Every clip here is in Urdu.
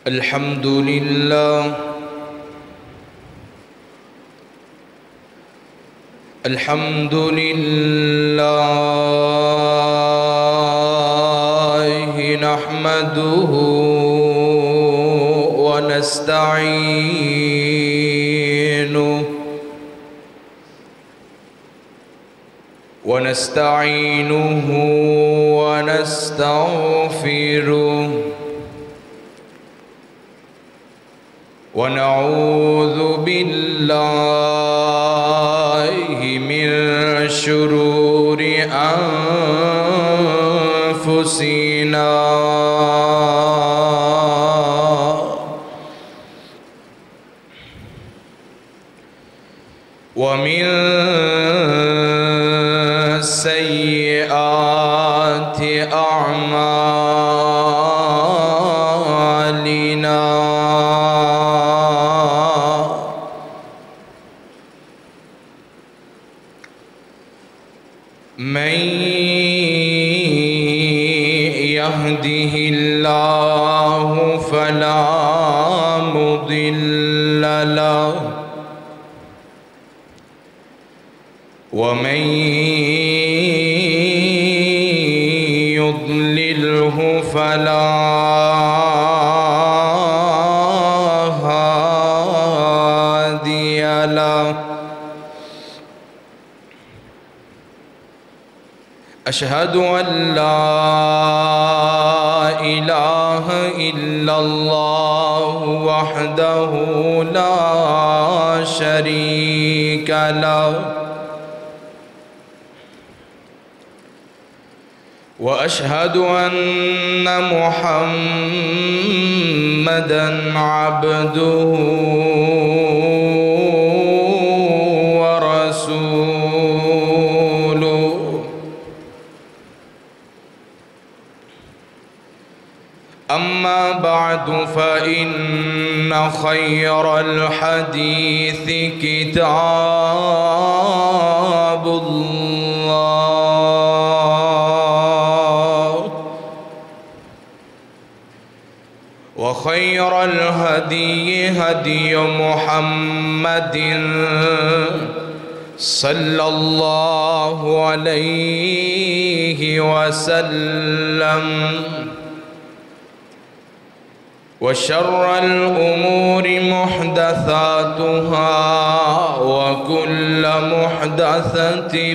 الحمد لله الحمد لله نحمده ونستعينه ونستغفره ونعوذ بالله من شرور أنفسنا ومن سيئات أعمالنا من يهده الله فلا مضل له ومن يضلله فلا هادي له أشهد أن لا إله إلا الله وحده لا شريك له وأشهد أن محمدًا عبده ورسوله أما بعد فإن خير الحديث كتاب الله وخير الهدي هدي محمد صلى الله عليه وسلم وشر الأمور محدثاتها وكل محدثة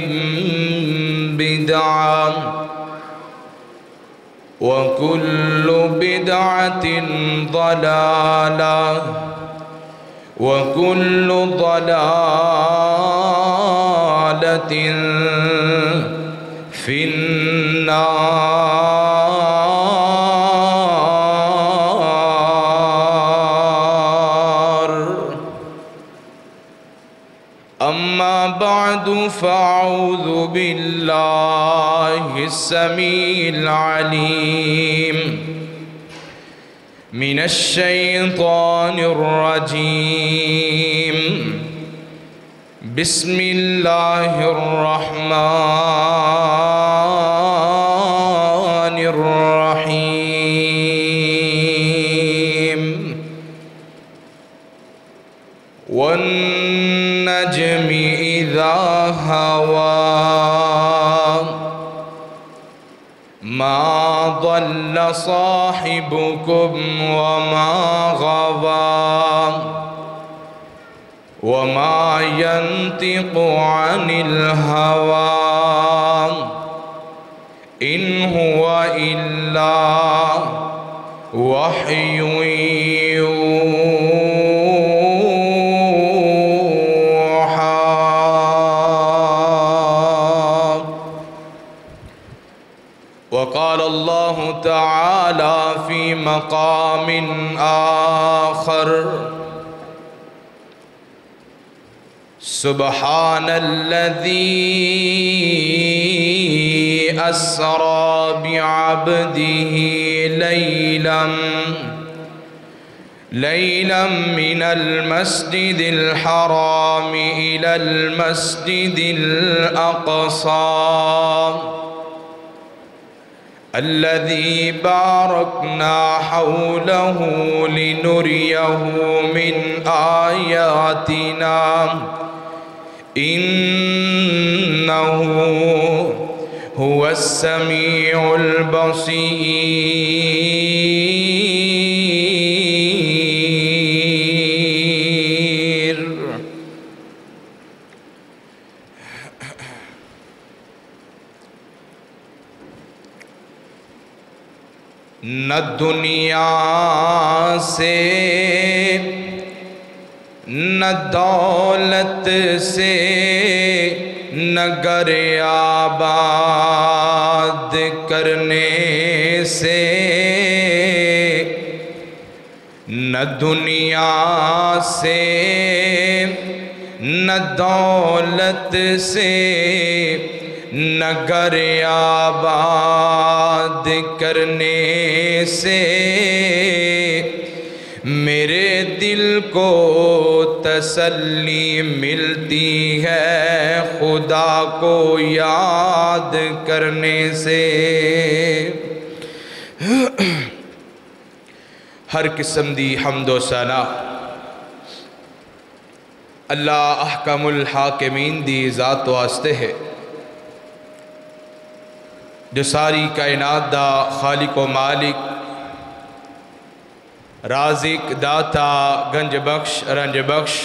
بدعة وكل بدعة ضلالة وكل ضلالة في النار أما بعد فأعوذ بالله السميع العليم من الشيطان الرجيم بسم الله الرحمن الرحيم والنجم إذا هوى ما ضل صاحبكم وما غوى وما ينطق عن الهوى إن هو إلا وحي يوحى وقال الله تعالى في مقام آخر سبحان الذي أسرى بعبده ليلا من المسجد الحرام إلى المسجد الأقصى الذي باركنا حوله لنريه من آياتنا إنه هو السميع البصير. نہ دنیا سے نہ دولت سے نہ گھر آباد کرنے سے، نہ دنیا سے نہ دولت سے نہ گھر آباد کرنے سے میرے دل کو تسلی ملتی ہے خدا کو یاد کرنے سے۔ ہر قسم دی حمد و ثنا اللہ احکم الحاکمین دی ذات واسطے ہے، جو ساری کائنات دا خالق و مالک، رازق، داتا، گنج بخش، رنج بخش،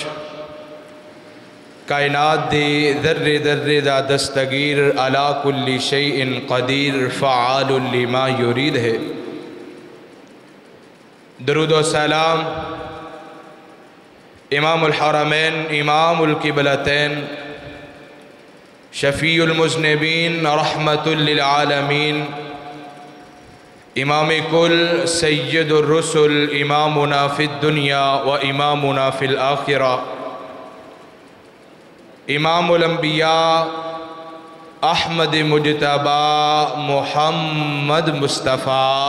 کائنات دی ذرے ذرے دا دستگیر، علی کل شیء قدیر، فعال لما یرید ہے۔ درود و سلام امام الحرمین، امام القبلتین، شفیع المذنبین، رحمت للعالمین، امام کل، سید الرسل، امامنا فی الدنیا و امامنا فی الآخرہ، امام الانبیاء، احمد مجتبی محمد مصطفیٰ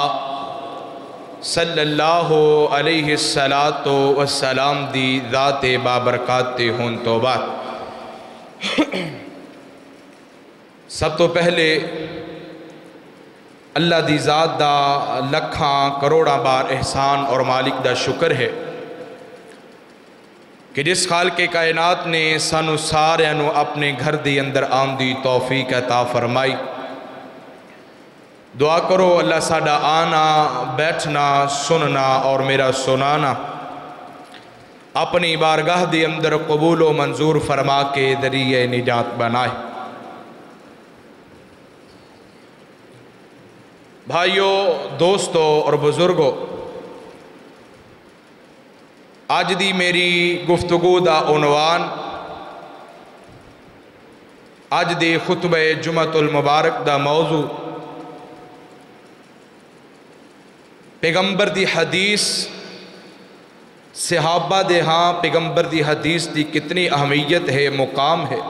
صلی اللہ علیہ السلام دی ذات بابرکات ہون تو بات۔ سب تو پہلے اللہ دی ذات دا لکھاں کروڑاں بار احسان اور مالک دا شکر ہے کہ جس خالق کائنات نے سانو سارے اپنے گھر دی اندر آمدی توفیق عطا فرمائی۔ دعا کرو اللہ ساڈا آنا، بیٹھنا، سننا اور میرا سنانا اپنی بارگاہ دی اندر قبول و منظور فرما کے ذریعہ نجات بنائے۔ بھائیو، دوستو اور بزرگو، آج دی میری گفتگو دا عنوان، آج دی خطبہ جمعۃ المبارک دا موضوع پیغمبر دی حدیث، صحابہ دے ہاں پیغمبر دی حدیث دی کتنی اہمیت ہے، مقام ہے۔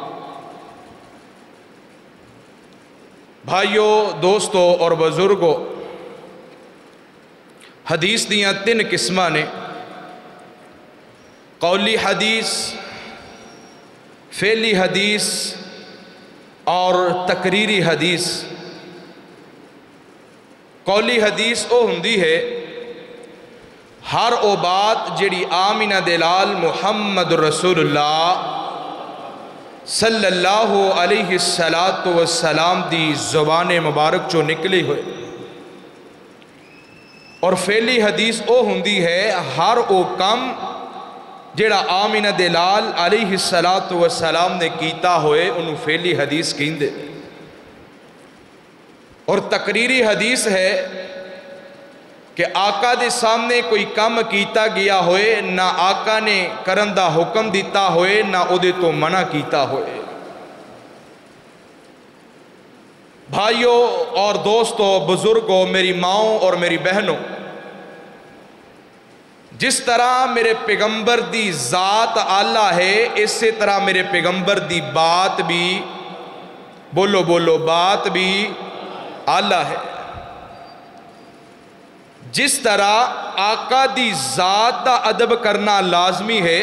بھائیو، دوستو اور بزرگو، حدیث دیاں تین قسمہ نے، قولی حدیث، فعلی حدیث اور تقریری حدیث۔ قولی حدیث او ہندی ہے ہر او بات جیڑی آمینہ دلال محمد رسول اللہ صلی اللہ علیہ السلام دی زبان مبارک چو نکلی ہوئے، اور فعلی حدیث او ہندی ہے ہر او کم جیڑا آمینہ دلال علیہ السلام نے کیتا ہوئے انہوں فعلی حدیث کہندے۔ اور تقریری حدیث ہے کہ آقا دے سامنے کوئی کم کیتا گیا ہوئے، نہ آقا نے کرن دا حکم دیتا ہوئے نہ او دے تو منع کیتا ہوئے۔ بھائیو اور دوستو، بزرگوں، میری ماؤں اور میری بہنوں، جس طرح میرے پیغمبر دی ذات اعلیٰ ہے، اسی طرح میرے پیغمبر دی بات بھی، بولو بولو، بات بھی اعلیٰ ہے۔ جس طرح آقا دی ذات دا ادب کرنا لازمی ہے،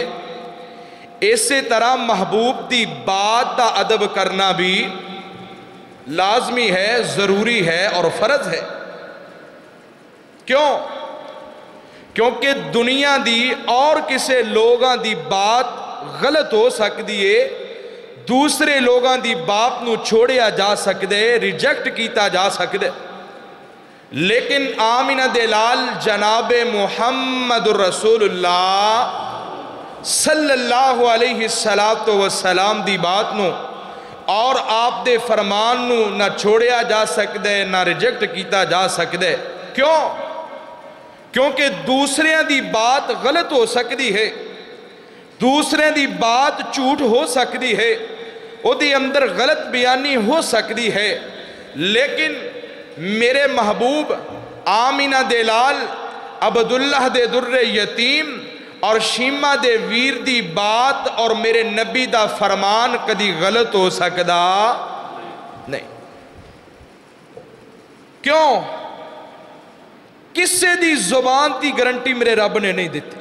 اسی طرح محبوب دی بات دا ادب کرنا بھی لازمی ہے، ضروری ہے اور فرض ہے۔ کیوں؟ کیونکہ دنیا دی اور کسے لوگاں دی بات غلط ہو سکتی ہے، دوسرے لوگاں دی بات نو چھوڑیا جا سکتے، ریجیکٹ کیتا جا سکتے، لیکن آمینہ دے لال جناب محمد الرسول اللہ صلی اللہ علیہ السلام دی بات نو اور آپ دے فرمان نو نہ چھوڑیا جا سکتے، نہ ریجیکٹ کیتا جا سکتے۔ کیوں؟ کیونکہ دوسرے دی بات غلط ہو سکتی ہے، دوسرے دی بات جھوٹ ہو سکتی ہے، او دی اندر غلط بیانی ہو سکتی ہے، لیکن میرے محبوب آمینہ دے لال عبداللہ دے در یتیم اور شیمہ دے ویر دی بات اور میرے نبی دا فرمان کدی غلط ہو سکدا نہیں۔ کیوں؟ کسے دی زبان دی گارنٹی میرے رب نے نہیں دیتی،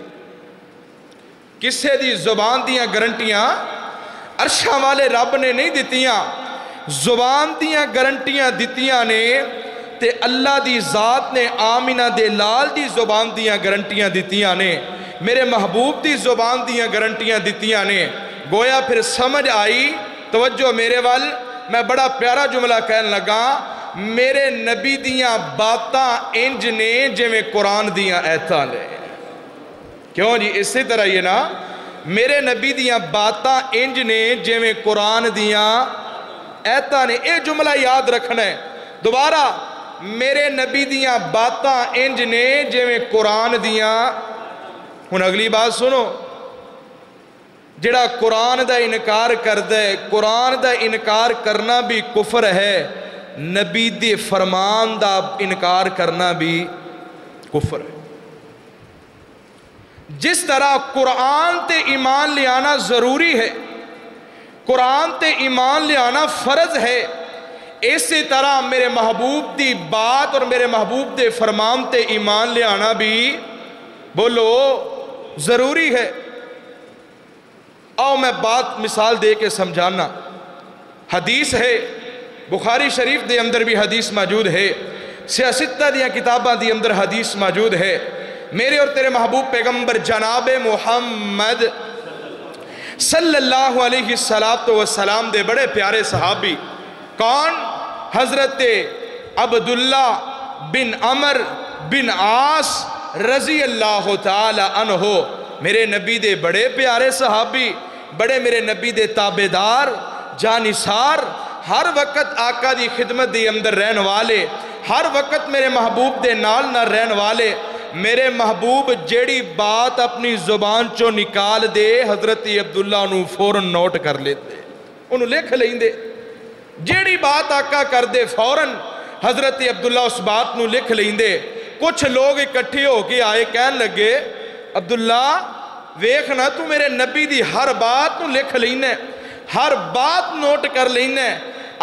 کسے دی زبان دیاں گارنٹیاں عرشاں والے رب نے نہیں دیتیاں، زبان دیاں گارنٹیاں دیتیاں نے تے اللہ دی ذات نے آمینہ دے لال دی زبان دیاں گارنٹیاں دیتیاں نے، میرے محبوب دی زبان دیاں گارنٹیاں دیتیاں نے۔ گویا پھر سمجھ آئی، توجہ میرے وال، میں بڑا پیارا جملہ کہنے لگا، میرے نبی دیاں باتاں انج نے جے میں قرآن دیاں ایتاں لے۔ کیوں جی؟ اسی طرح یہ نا، میرے نبی دیاں باتاں انج نے جے میں قرآن دیاں ایتاں نے۔ اے جملہ یاد رکھنا ہے دوبارہ، میرے نبی دیاں باتاں انج نے جے میں قرآن دیاں۔ ہن اگلی بات سنو، جڑا قرآن دا انکار کر دے، قرآن دا انکار کرنا بھی کفر ہے، نبی دے فرمان دا انکار کرنا بھی کفر ہے۔ جس طرح قرآن تے ایمان لے آنا ضروری ہے، قرآن تے ایمان لے آنا فرض ہے، اسی طرح میرے محبوب دی بات اور میرے محبوب دے فرمان تے ایمان لے آنا بھی بولو ضروری ہے۔ آؤ میں بات مثال دے کے سمجھانا۔ حدیث ہے، بخاری شریف دے اندر بھی حدیث موجود ہے، سیاستہ دیاں کتاباں دی اندر حدیث موجود ہے۔ میرے اور تیرے محبوب پیغمبر جناب محمد صلی اللہ علیہ السلام دے بڑے پیارے صحابی کون؟ حضرت عبداللہ بن عمر بن عاص رضی اللہ تعالی عنہ، میرے نبی دے بڑے پیارے صحابی، بڑے میرے نبی دے تابعدار، جانثار، ہر وقت آقا دی خدمت دی اندر رہن والے، ہر وقت میرے محبوب دے نال نہ رہن والے۔ میرے محبوب جیڑی بات اپنی زبان چو نکال دے، حضرت عبداللہ انہوں فوراں نوٹ کر لیتے، انہوں لکھ لیں دے، جیڑی بات آقا کر دے فوراں حضرت عبداللہ اس بات نو لکھ لیں دے۔ کچھ لوگ اکٹھے ہو کے آئے کہنے لگے، عبداللہ ویکھنا تو میرے نبی دی ہر بات نو لکھ لینا، ہر بات نوٹ کر لینا۔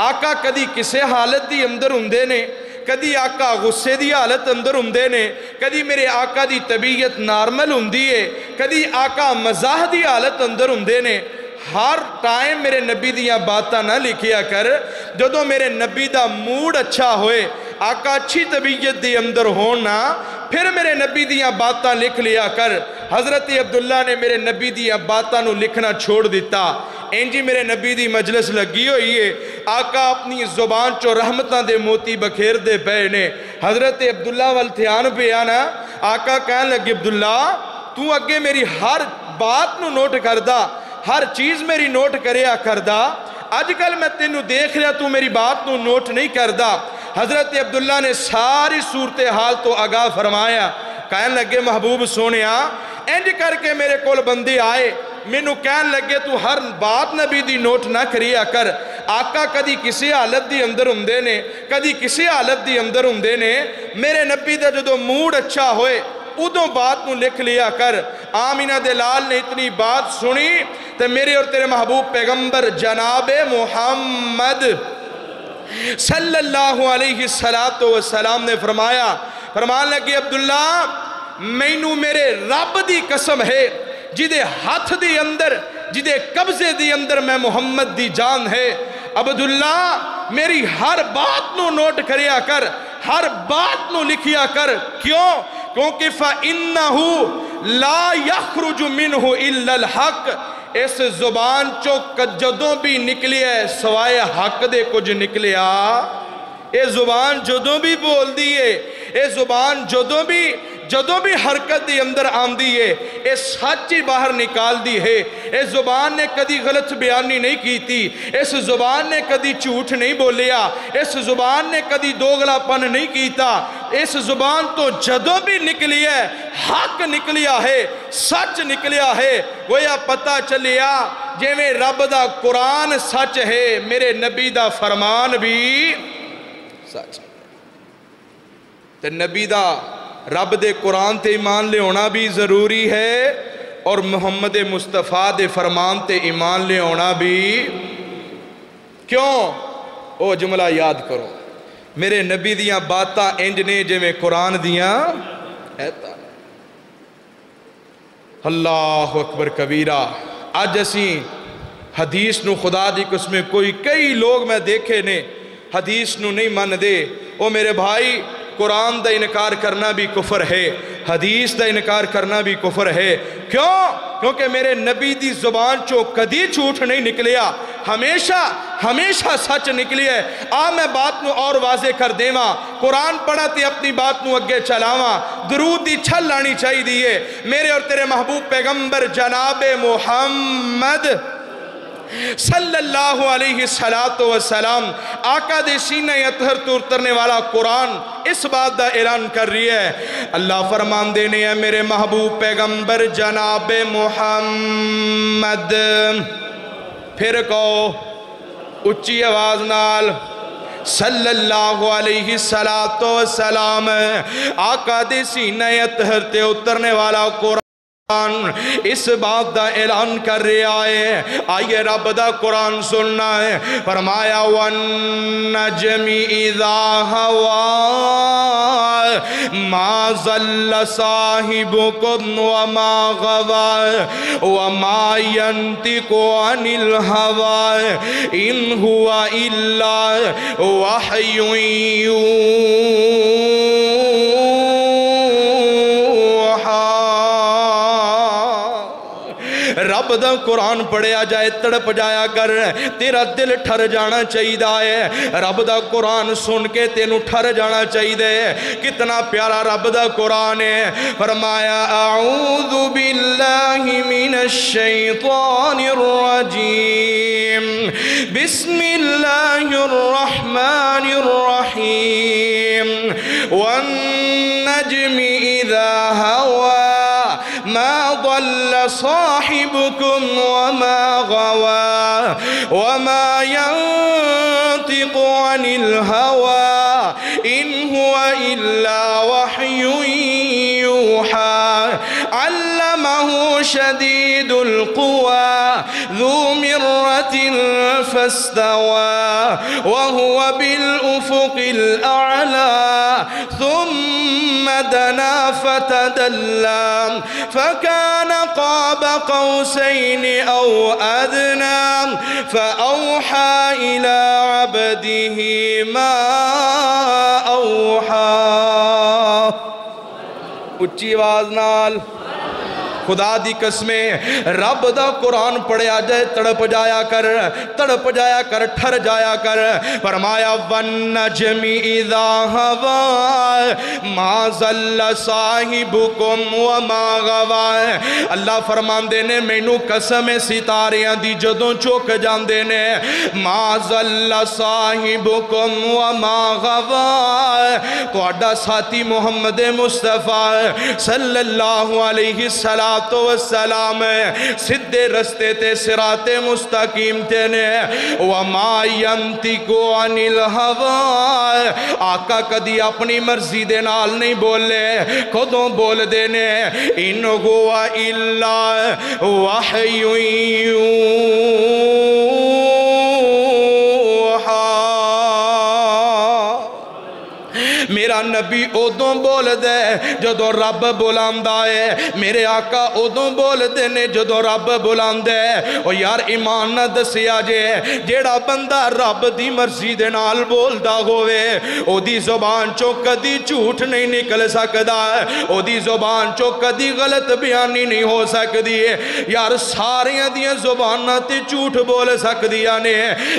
آقا کدی کسے حالت دی اندر ہوندے نے، کدی آقا غصے دی حالت اندر ہوندے نے، کدی میرے آقا دی طبیعت نارمل ہوندی ہے، کدی آقا مزاح دی حالت اندر ہوندے نے۔ ہر ٹائم میرے نبی دیاں باتاں نہ لکھیا کر، جدوں میرے نبی دا موڈ اچھا ہوئے، آقا اچھی طبیعت دی اندر ہونا، پھر میرے نبی دیاں باتاں لکھ لیا کر۔ حضرت عبداللہ نے میرے نبی دیاں باتاں نو لکھنا چھوڑ دیتا۔ انجی میرے نبی دی مجلس لگی ہوئی ہے، آقا اپنی زبان چو رحمتاں دے موتی بکھیر دے پے نے۔ حضرت عبداللہ والتھیان پہ آنا، آقا کہنے لگے عبداللہ تو اگے میری ہر بات نو نوٹ کردہ، ہر چیز میری نوٹ کریا کردہ، آج کل میں تینو دیکھ رہا تو میری بات نو نوٹ نہیں کردہ۔ حضرت عبداللہ نے ساری صورتحال تو آگاہ فرمایا، کہنے لگے محبوب سونیا انج کر کے میرے کول بندے آئے، مینوں کہنے لگے تو ہر بات نبی دی نوٹ نہ کریا کر۔ آقا کدی کسی حالت دی اندر ہوندے نے، کدی کسی حالت دی اندر ہوندے نے، میرے نبی دا جدو موڈ اچھا ہوئے ادوں بات نو لکھ لیا کر۔ آمینہ دے لال نے اتنی بات سنی تو میرے اور تیرے محبوب پیغمبر جناب محمد صلی اللہ علیہ السلام نے فرمان لگے عبداللہ مینوں میرے رب دی قسم ہے جدے ہاتھ دی اندر، جدے قبضے دی اندر میں محمد دی جان ہے، عبداللہ میری ہر بات نو نوٹ کریا کر، ہر بات نو لکھیا کر. کیوں؟ کیونکہ فَإِنَّهُ لَا يَخْرُجُ مِنْهُ إِلَّا الْحَقِّ. اس زبان چو جدوں بھی نکلی ہے سوائے حق دے کچھ نکلیا. اے زبان جدوں بھی بول دیئے، اے زبان جدوں بھی حرکت دی اندر آن دیئے، اے سچی باہر نکال دی ہے. اے زبان نے کدی غلط بیانی نہیں کی تھی، اس زبان نے کدی جھوٹ نہیں بولیا، اس زبان نے کدی دوغلا پن نہیں کیتا. اس زبان تو جدوں بھی نکلی ہے حق نکلیا ہے، سچ نکلیا ہے. گویا پتہ چلیا جے میں رب دا قرآن سچ ہے، میرے نبی دا فرمان بھی سچ. تے نبی دا رب دے قرآن تے ایمان لے ہونا بھی ضروری ہے، اور محمد مصطفیٰ دے فرمان تے ایمان لے ہونا بھی. کیوں؟ او جملہ یاد کرو، میرے نبی دیاں باتاں انج نے جے میں قرآن دیاں ایتا. اللہ اکبر کبیرہ. آج اسی حدیث نو خدا دی قسم کئی لوگ میں دیکھے نے حدیث نو نہیں من دے. او میرے بھائی، قرآن دا انکار کرنا بھی کفر ہے، حدیث دا انکار کرنا بھی کفر ہے. کیوں؟ کیونکہ میرے نبی دی زبان چو کدی جھوٹ نہیں نکلیا، ہمیشہ سچ نکلی ہے. میں بات نو اور واضح کر دیواں. قرآن پڑھا تے اپنی بات نو اگے چلاواں. درود دی چھل لانی چاہی دیئے میرے اور تیرے محبوب پیغمبر جناب محمد صلی اللہ علیہ السلام. آقا دے سینہ اطہر تو اترنے والا قرآن اس بات دا اعلان کر رہی ہے. اللہ فرمان دینے ہے میرے محبوب پیغمبر جناب محمد. پھر کہو اچھی آواز نال صلی اللہ علیہ السلام. آقا دے سینہ اطہر تے اترنے والا قرآن اس بات دا اعلان کر رہا ہے. آئیے رب دا قرآن سننا ہے. فرمایا وَالنَّجْمِ إِذَا هَوَىٰ مَا ضَلَّ صَاحِبُكُمْ وَمَا غَوَىٰ وَمَا يَنْطِقُ عَنِ الْهَوَىٰ إِنْ هُوَ إِلَّا وَحْيٌ يُوحَىٰ. رب دا قرآن پڑھیا جائے تڑپ جایا کر، تیرا دل ٹھر جانا چاہیے ہے. رب دا قرآن سن کے تینوں ٹھر جانا چاہیے. کتنا پیارا رب دا قرآن ہے. فرمایا اعوذ باللہ من الشیطان الرجیم بسم اللہ الرحمن الرحیم والنجم اذا هوى ما ضل صاحبكم وما غوى وما ينطق عن الهوى إن هو إلا وحي يوحى. علمه شديد القوى ذو مرة فاستوى وهو بالأفق الأعلى ثم دنا فتدلى فكان قاب قوسين أو أدنى فأوحى إلى عبده ما أوحى. اچھی آواز نال خدا دی قسمیں رب دا قرآن پڑھیا جائے تڑپ جایا کر ٹھر جایا کر. فرمایا وَالنَّجْمِ إِذَا هَوَىٰ مَا ضَلَّ صَاحِبُكُمْ وَمَا غَوَىٰ. اللہ فرمان دینے مینوں قسم ستاریاں دی جدوں چوک جان دینے. مَا ضَلَّ صَاحِبُكُمْ وَمَا غَوَىٰ. تو اڈا ساتھی محمد مصطفیٰ صلی اللہ علیہ السلام سدھے رستے تے صراط مستقیم تے نے. وَمَا يَنْتِقُ عَنِ الْهَوَىٰ. آقا کدی اپنی مرضی دے نال نہیں بولے، خودوں بول دینے. إِنْ هُوَ إِلَّا وَحْيٌ يُوحَىٰ. میرا نبی ادوں بول دے جدوں رب بلاندا ہے، میرے آقا ادوں بول دے نے جدوں رب بلاندا ہے۔ او یار ایمان نہ دسیا جے جیڑا بندہ رب دی مرضی دے نال بولدا ہوئے او دی زبان چوں کدی جھوٹ نہیں نکل سکدا، او دی زبان چوں کدی غلط بیانی نہیں ہو سکدی ہے۔ یار ساریاں دیاں زباناں تے جھوٹ بول سکدیاں نے،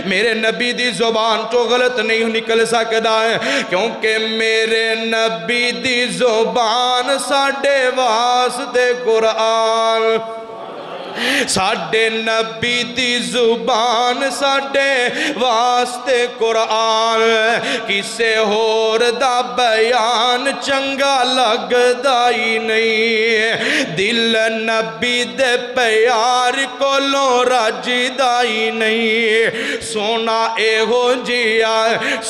میرے نبی دی زبان چوں غلط نہیں نکل سکدا ہے، کیونکہ میرے نبی دی زبان ساڈے واسطے قرآن، ساڈے نبی دی زبان ساڈے واسطے قرآن، کسے ہور دا بیان چنگا لگدا ہی نہیں، دل نبی دے پیار کولوں رجدا ہی نہیں۔ سونا اے ہو جیا،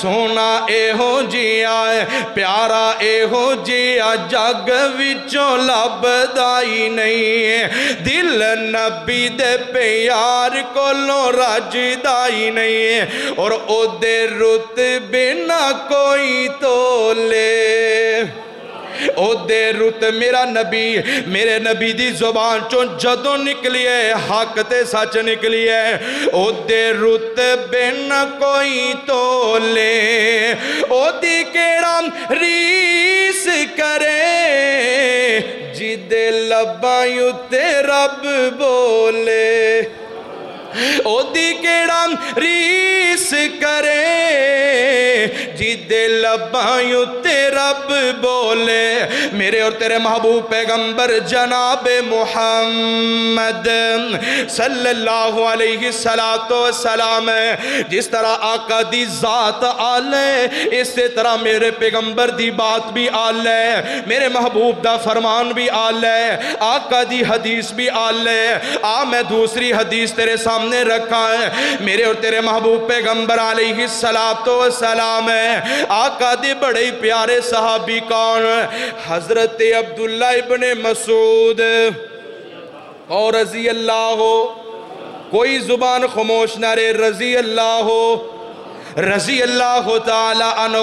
سونا اے ہو جیا، پیارا اے ہو جیا جگ وچوں لبدا ہی نہیں، دل نبی دے پیار کولوں رجدا ہی نہیں، اور او دے رتبے نہ کوئی تولے، او دے رت میرا نبی، میرے نبی دی زبان چوں جدوں نکلیے حق تے سچ نکلیے، او دے رتبے نہ کوئی تولے، او دی کیڑا ریس کرے جدے لباں تے رب بولے، او دی کیڑا ریس کرے جدے لباں تے رب بولے۔ میرے اور تیرے محبوب پیغمبر جناب محمد صلی اللہ علیہ السلام، جس طرح آقا دی ذات آلے اس طرح میرے پیغمبر دی بات بھی آلے، میرے محبوب دا فرمان بھی آلے، آقا دی حدیث بھی آلے۔ میں دوسری حدیث تیرے سامنے رکھا ہے، میرے اور تیرے محبوب پیغمبر علیہ السلام ہے، آقا دی بڑے پیارے صحابی کون؟ حضرت عبداللہ ابن مسعود اور رضی اللہ ہو، کوئی زبان خاموش نہ رہے، رضی اللہ ہو، رضی اللہ تعالی عنہ،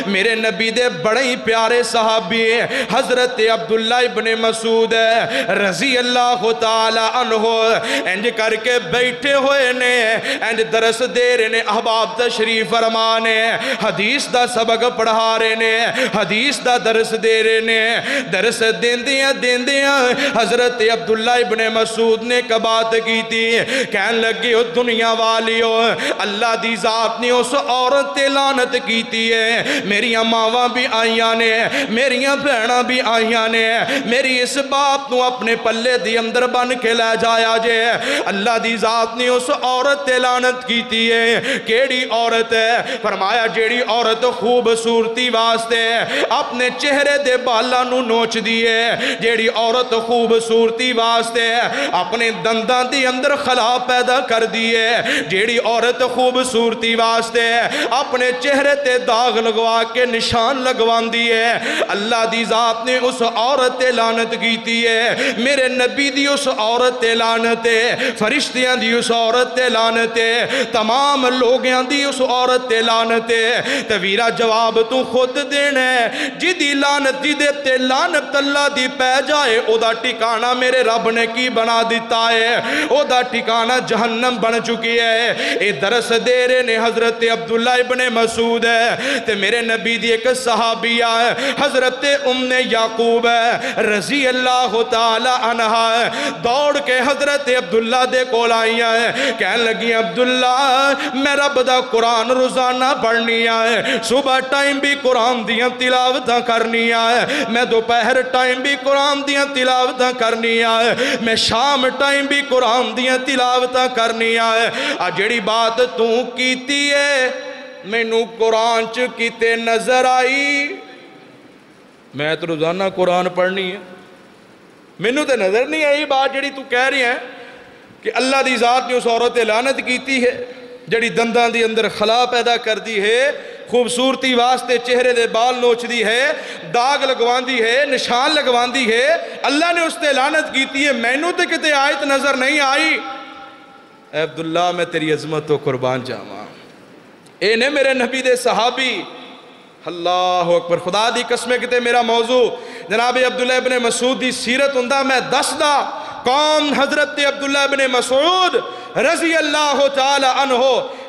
میرے نبی دے بڑے ہی پیارے صحابی حضرت عبداللہ ابن مسعود رضی اللہ تعالی عنہ انج کر کے بیٹھے ہوئے نے، انج درس دے رہے نے، احباب تشریف فرمانے، حدیث دا سبق پڑھا رہے نے، حدیث دا درس دے رہے نے، درس دیندیاں حضرت عبداللہ ابن مسعود نے کبات کی تھی، کہن لگی ہو دنیا والیو، اللہ دی ذات نے اس عورت تے لعنت کیتی ہے، میری ماواں بھی آئیاں نے، میریاں بہناں بھی آئیاں نے، میری اس باپ نو اپنے پلے دی اندر بن کے لے جایا جے، اللہ دی ذات نے اس عورت تے لعنت کیتی ہے، کیڑی عورت ہے؟ فرمایا جیڑی عورت خوبصورتی واسطے اپنے چہرے دے بالا نو نوچ دیئے، جیڑی عورت خوبصورتی واسطے اپنے دنداں دی اندر خلا پیدا کر دیئے، جیڑی عورت خوبصورتی واسطے اپنے چہرے تے داغ لگوا کے نشان لگوان دیئے، اللہ دی ذات نے اس عورت تے لعنت کیتی ہے، میرے نبی دی اس عورت تے لعنت ہے، فرشتیاں دی اس عورت تے لعنت ہے، تمام لوگیاں دی اس عورت تے لعنت ہے، تویرہ جواب تو خود دینے جی دی لعنت دی دیتے لعنت اللہ دی پہ جائے، او دا ٹھکانہ میرے رب نے کی بنا دیتا ہے، او دا ٹھکانہ جہنم بن چکی ہے۔ اے درس دے رہے نے حضرت عبداللہ ابن مسعود ہے، تے میرے نبی دی ایک صحابیہ ہے حضرت ام یعقوب ہے رضی اللہ تعالی عنہ، دوڑ کے حضرت عبداللہ دے کول آئی ہے، کہن لگی عبداللہ میں رب دا قرآن روزانہ پڑھنی ہے، صبح ٹائم بھی قرآن دیاں تلاوتاں کرنی ہے، میں دوپہر ٹائم بھی قرآن دیاں تلاوتاں کرنی ہے، میں شام ٹائم بھی قرآن دیاں تلاوتاں کرنی ہے، جیڑی بات تو کیتی ہے میں نو قرآن چ کیتے نظر آئی، میں تو روزانہ قرآن پڑھنی ہے، میں نو تے نظر نہیں آئی بات جڑی تو کہہ رہی ہیں کہ اللہ دی ذات نے اس عورت لعنت کیتی ہے، جڑی دنداں دی اندر خلا پیدا کر دی ہے، خوبصورتی واسطے چہرے دے بال نوچ دی ہے، داغ لگوان دی ہے، نشان لگوان دی ہے، اللہ نے اس تے لعنت کیتی ہے، میں نو تے کتے آیت نظر نہیں آئی۔ اے عبداللہ میں تیری عظمت و قربان جاواں، اے نے میرے نبی دے صحابی اللہ اکبر خدا دی قسم کتے میرا موضوع جناب عبداللہ ابن مسعود دی سیرت ہوندا میں دس دا کون حضرت عبداللہ ابن مسعود رضی اللہ تعالی عنہ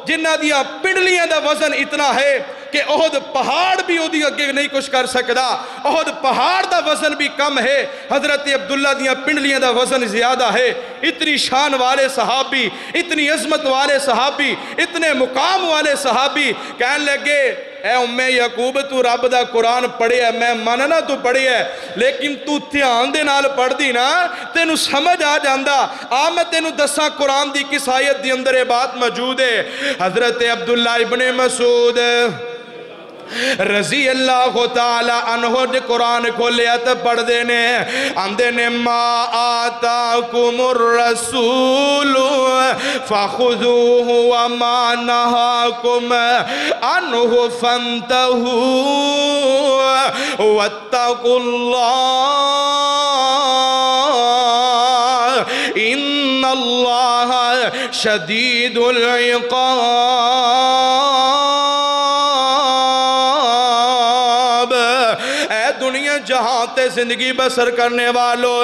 جنہ دیا پنڈلیاں دا وزن اتنا ہے کہ احد پہاڑ بھی اودی اگے نہیں کچھ کر سکدا، احد پہاڑ دا وزن بھی کم ہے، حضرت عبداللہ دیا پنڈلیاں دا وزن زیادہ ہے۔ اتنی شان والے صحابی، اتنی عظمت والے صحابی، اتنے مقام والے صحابی کہنے لگے اے ام یعقوب تو رب دا قرآن پڑھے ہے، میں ماننا تو پڑھے ہے لیکن تو دھیان دے نال پڑھ دی نا تینو سمجھ آ جاندا۔ میں تینو دساں قرآن دی کس آیت دی اندر یہ بات موجود ہے۔ حضرت عبداللہ ابن مسعود رضی اللہ تعالی عنہ نے قرآن کو لیا تو پڑھ دینے اندے نے ما آتاکم الرسول فخذوہ وما نہاکم عنہ فانتہوا واتقوا اللہ ان اللہ شدید العقاب۔ جہاں تے زندگی بسر کرنے والو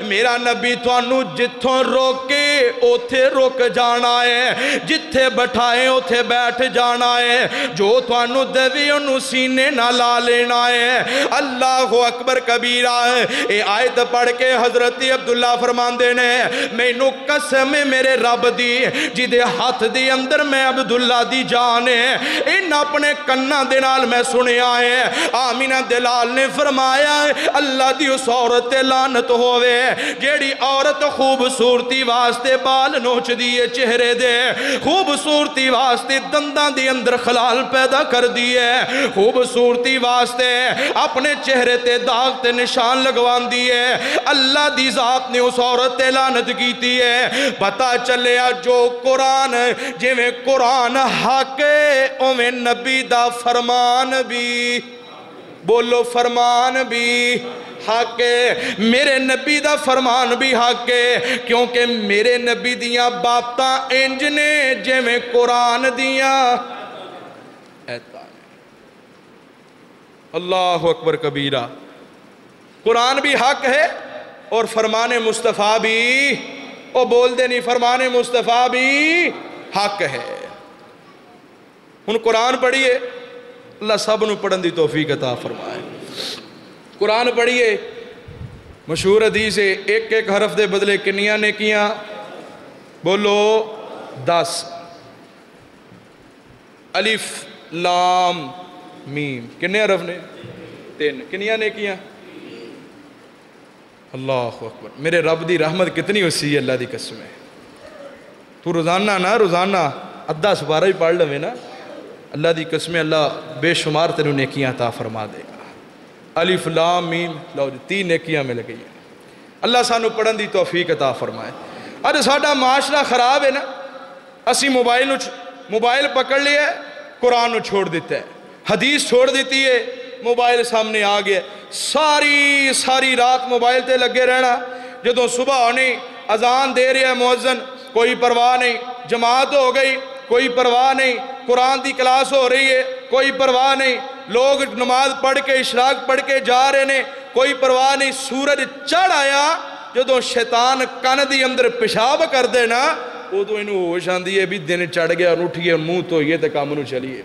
میرا نبی توانو جتھوں روکے اوتھے روک جانا ہے، جتھے بٹھائے اوتھے بیٹھ جانا ہے، جو توانو دوی انو سینے نہ لا لینا ہے۔ اللہ اکبر کبیرہ اے آیت پڑھ کے حضرت عبداللہ فرمان دینے میں انو قسم میرے رب دی جدے ہاتھ دی اندر میں عبداللہ دی جانے ان اپنے کنہ دنال میں سنے آئے۔ آمینہ دلال نے فرمایا اللہ دی اس عورت لعنت ہوئے جیڑی عورت خوبصورتی واسطے بال نوچ دیئے چہرے دے، خوبصورتی واسطے دنداں دی اندر خلال پیدا کر دیئے، خوبصورتی واسطے اپنے چہرے تے داغ تے نشان لگوان دیئے، اللہ دی ذات نے اس عورت لعنت کیتی ہے۔ پتہ چلے جو قرآن جویں قرآن حق اویں نبی دا فرمان بھی، بولو فرمان بھی حق ہے، میرے نبی دا فرمان بھی حق ہے، کیونکہ میرے نبی دیاں باتاں انج نے جویں قرآن دیاں ایتاں۔ اللہ اکبر کبیرہ، قرآن بھی حق ہے اور فرمان مصطفیٰ بھی، او بول دے نہیں، فرمان مصطفیٰ بھی حق ہے۔ ان قرآن پڑھئے، اللہ سب نو پڑھن دی توفیق عطا فرمائے۔ قرآن پڑھئے، مشہور حدیث ہے ایک ایک حرف دے بدلے کنیاں نیکیاں، بولو 10۔ الف لام میم کنے حرف نے؟ 3۔ کنیاں نیکیاں؟ اللہ اکبر، میرے رب دی رحمت کتنی وسیع ہے، اللہ دی قسم ہے۔ تو روزانہ ادھا سپارہ ہی پڑھ لوے نا، اللہ دی قسم اللہ بے شمار تینوں نیکیاں عطا فرما دے گا۔ الف لام میم، لو جی 3 نیکیاں مل گئی ہیں۔ اللہ سانو پڑھن دی توفیق عطا فرمائے۔ اج ساڈا معاشرہ خراب ہے نا، اسی موبائل پکڑ لیا ہے، قرآن نو چھوڑ دیتا ہے، حدیث چھوڑ دیتی ہے، موبائل سامنے آ گیا، ساری رات موبائل تے لگے رہنا، جدوں صبح ہونی اذان دے رہا ہے مؤذن، کوئی پرواہ نہیں، جماعت ہو گئی کوئی پرواہ نہیں، قرآن دی کلاس ہو رہی ہے کوئی پرواہ نہیں، لوگ نماز پڑھ کے اشراق پڑھ کے جا رہے نے کوئی پرواہ نہیں۔ سورج چڑھ آیا جدوں شیطان کان دی اندر پیشاب کر دے نا، ادو انہوں ہوش آندی ہے بھی دن چڑھ گیا، اور اٹھ گیا منہ دھوئیے تے کام نو چلیے۔